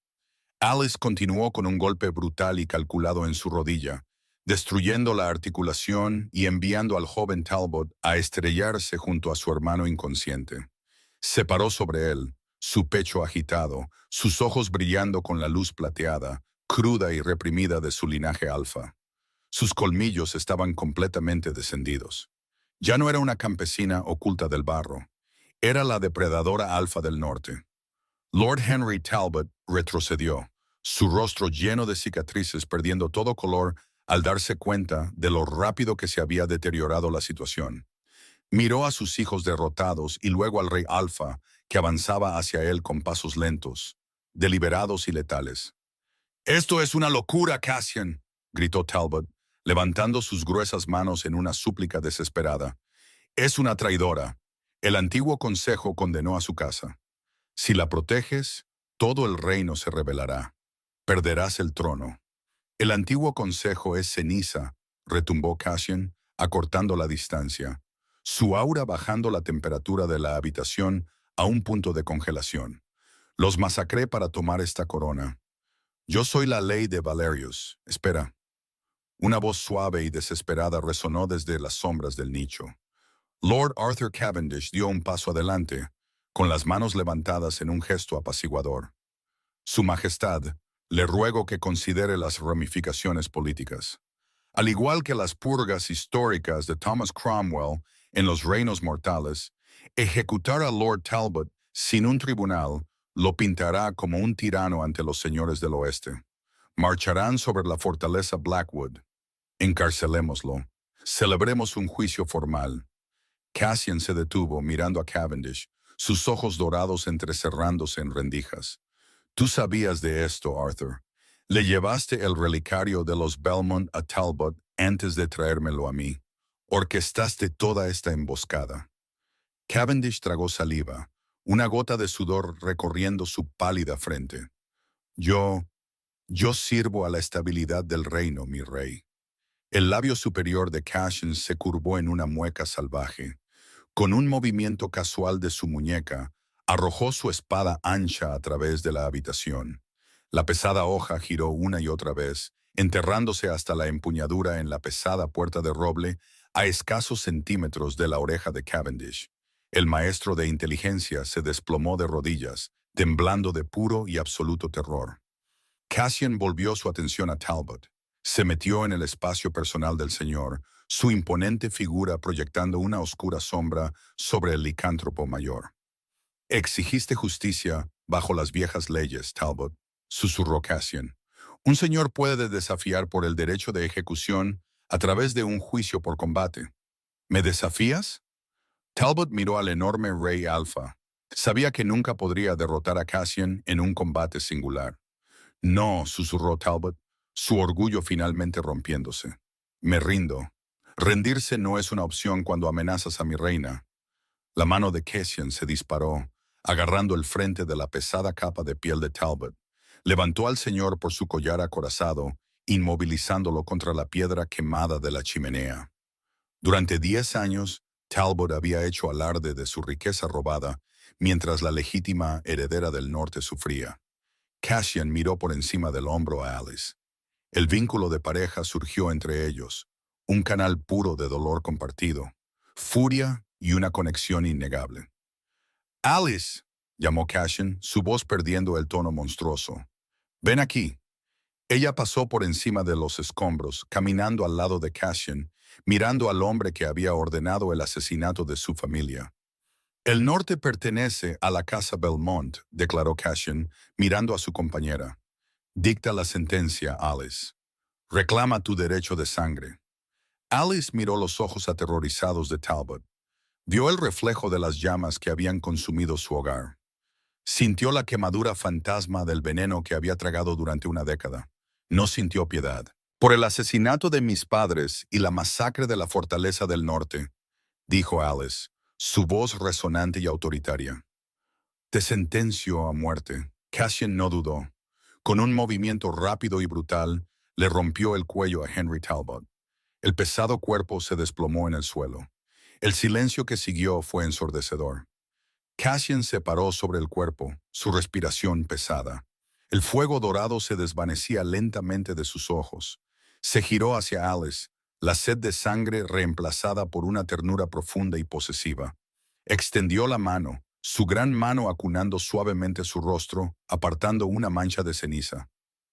A: Alice continuó con un golpe brutal y calculado en su rodilla, destruyendo la articulación y enviando al joven Talbot a estrellarse junto a su hermano inconsciente. Se paró sobre él, su pecho agitado, sus ojos brillando con la luz plateada, cruda y reprimida de su linaje alfa. Sus colmillos estaban completamente descendidos. Ya no era una campesina oculta del barro, era la depredadora alfa del norte. Lord Henry Talbot retrocedió, su rostro lleno de cicatrices perdiendo todo color al darse cuenta de lo rápido que se había deteriorado la situación. Miró a sus hijos derrotados y luego al rey Alfa, que avanzaba hacia él con pasos lentos, deliberados y letales. «¡Esto es una locura, Cassian!», gritó Talbot, levantando sus gruesas manos en una súplica desesperada. «Es una traidora. El antiguo consejo condenó a su casa. Si la proteges, todo el reino se rebelará. Perderás el trono». «El antiguo consejo es ceniza», retumbó Cassian, acortando la distancia, su aura bajando la temperatura de la habitación a un punto de congelación. «Los masacré para tomar esta corona. Yo soy la ley de Valerius. Espera». Una voz suave y desesperada resonó desde las sombras del nicho. Lord Arthur Cavendish dio un paso adelante, con las manos levantadas en un gesto apaciguador. «Su Majestad, le ruego que considere las ramificaciones políticas. Al igual que las purgas históricas de Thomas Cromwell en los reinos mortales, ejecutar a Lord Talbot sin un tribunal lo pintará como un tirano ante los señores del oeste. Marcharán sobre la fortaleza Blackwood. Encarcelémoslo. Celebremos un juicio formal». Cassian se detuvo mirando a Cavendish, sus ojos dorados entrecerrándose en rendijas. «Tú sabías de esto, Arthur. Le llevaste el relicario de los Belmont a Talbot antes de traérmelo a mí. Orquestaste toda esta emboscada». Cavendish tragó saliva, una gota de sudor recorriendo su pálida frente. Yo sirvo a la estabilidad del reino, mi rey». El labio superior de Cassian se curvó en una mueca salvaje. Con un movimiento casual de su muñeca, arrojó su espada ancha a través de la habitación. La pesada hoja giró una y otra vez, enterrándose hasta la empuñadura en la pesada puerta de roble a escasos centímetros de la oreja de Cavendish. El maestro de inteligencia se desplomó de rodillas, temblando de puro y absoluto terror. Cassian volvió su atención a Talbot. Se metió en el espacio personal del señor, su imponente figura proyectando una oscura sombra sobre el licántropo mayor. «Exigiste justicia bajo las viejas leyes, Talbot», susurró Cassian. «Un señor puede desafiar por el derecho de ejecución a través de un juicio por combate. ¿Me desafías?» Talbot miró al enorme rey Alfa. Sabía que nunca podría derrotar a Cassian en un combate singular. «No», susurró Talbot, su orgullo finalmente rompiéndose. «Me rindo. Rendirse no es una opción cuando amenazas a mi reina». La mano de Cassian se disparó, agarrando el frente de la pesada capa de piel de Talbot. Levantó al señor por su collar acorazado, inmovilizándolo contra la piedra quemada de la chimenea. Durante 10 años, Talbot había hecho alarde de su riqueza robada, mientras la legítima heredera del norte sufría. Cassian miró por encima del hombro a Alice. El vínculo de pareja surgió entre ellos, un canal puro de dolor compartido, furia y una conexión innegable. «Alice», llamó Cassian, su voz perdiendo el tono monstruoso. «Ven aquí». Ella pasó por encima de los escombros, caminando al lado de Cassian, mirando al hombre que había ordenado el asesinato de su familia. «El norte pertenece a la casa Belmont», declaró Cassian, mirando a su compañera. «Dicta la sentencia, Alice. Reclama tu derecho de sangre». Alice miró los ojos aterrorizados de Talbot. Vio el reflejo de las llamas que habían consumido su hogar. Sintió la quemadura fantasma del veneno que había tragado durante una década. No sintió piedad. «Por el asesinato de mis padres y la masacre de la fortaleza del norte», dijo Alice, su voz resonante y autoritaria. «Te sentencio a muerte. Cassian no dudó. Con un movimiento rápido y brutal, le rompió el cuello a Henry Talbot. El pesado cuerpo se desplomó en el suelo. El silencio que siguió fue ensordecedor. Cassian se paró sobre el cuerpo, su respiración pesada. El fuego dorado se desvanecía lentamente de sus ojos. Se giró hacia Alice, la sed de sangre reemplazada por una ternura profunda y posesiva. Extendió la mano, su gran mano acunando suavemente su rostro, apartando una mancha de ceniza.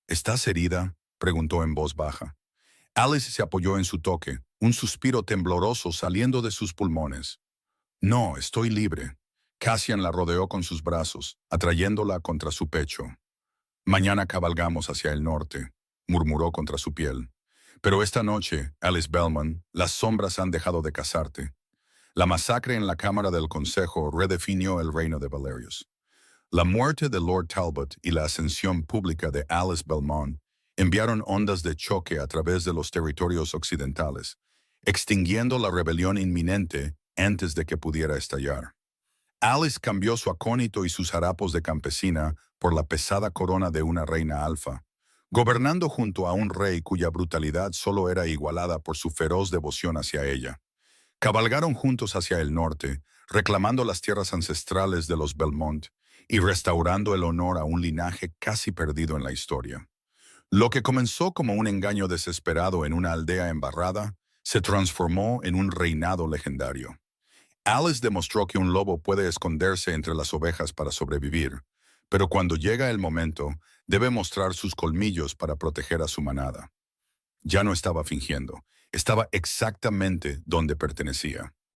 A: ¿Estás herida?, preguntó en voz baja. Alice se apoyó en su toque, un suspiro tembloroso saliendo de sus pulmones. No, estoy libre. Cassian la rodeó con sus brazos, atrayéndola contra su pecho. Mañana cabalgamos hacia el norte, murmuró contra su piel. Pero esta noche, Alice Belmont, las sombras han dejado de cazarte. La masacre en la Cámara del Consejo redefinió el reino de Valerius. La muerte de Lord Talbot y la ascensión pública de Alice Belmont enviaron ondas de choque a través de los territorios occidentales, extinguiendo la rebelión inminente antes de que pudiera estallar. Alice cambió su acónito y sus harapos de campesina por la pesada corona de una reina alfa, gobernando junto a un rey cuya brutalidad solo era igualada por su feroz devoción hacia ella. Cabalgaron juntos hacia el norte, reclamando las tierras ancestrales de los Belmont y restaurando el honor a un linaje casi perdido en la historia. Lo que comenzó como un engaño desesperado en una aldea embarrada, se transformó en un reinado legendario. Alice demostró que un lobo puede esconderse entre las ovejas para sobrevivir, pero cuando llega el momento, debe mostrar sus colmillos para proteger a su manada. Ya no estaba fingiendo, estaba exactamente donde pertenecía.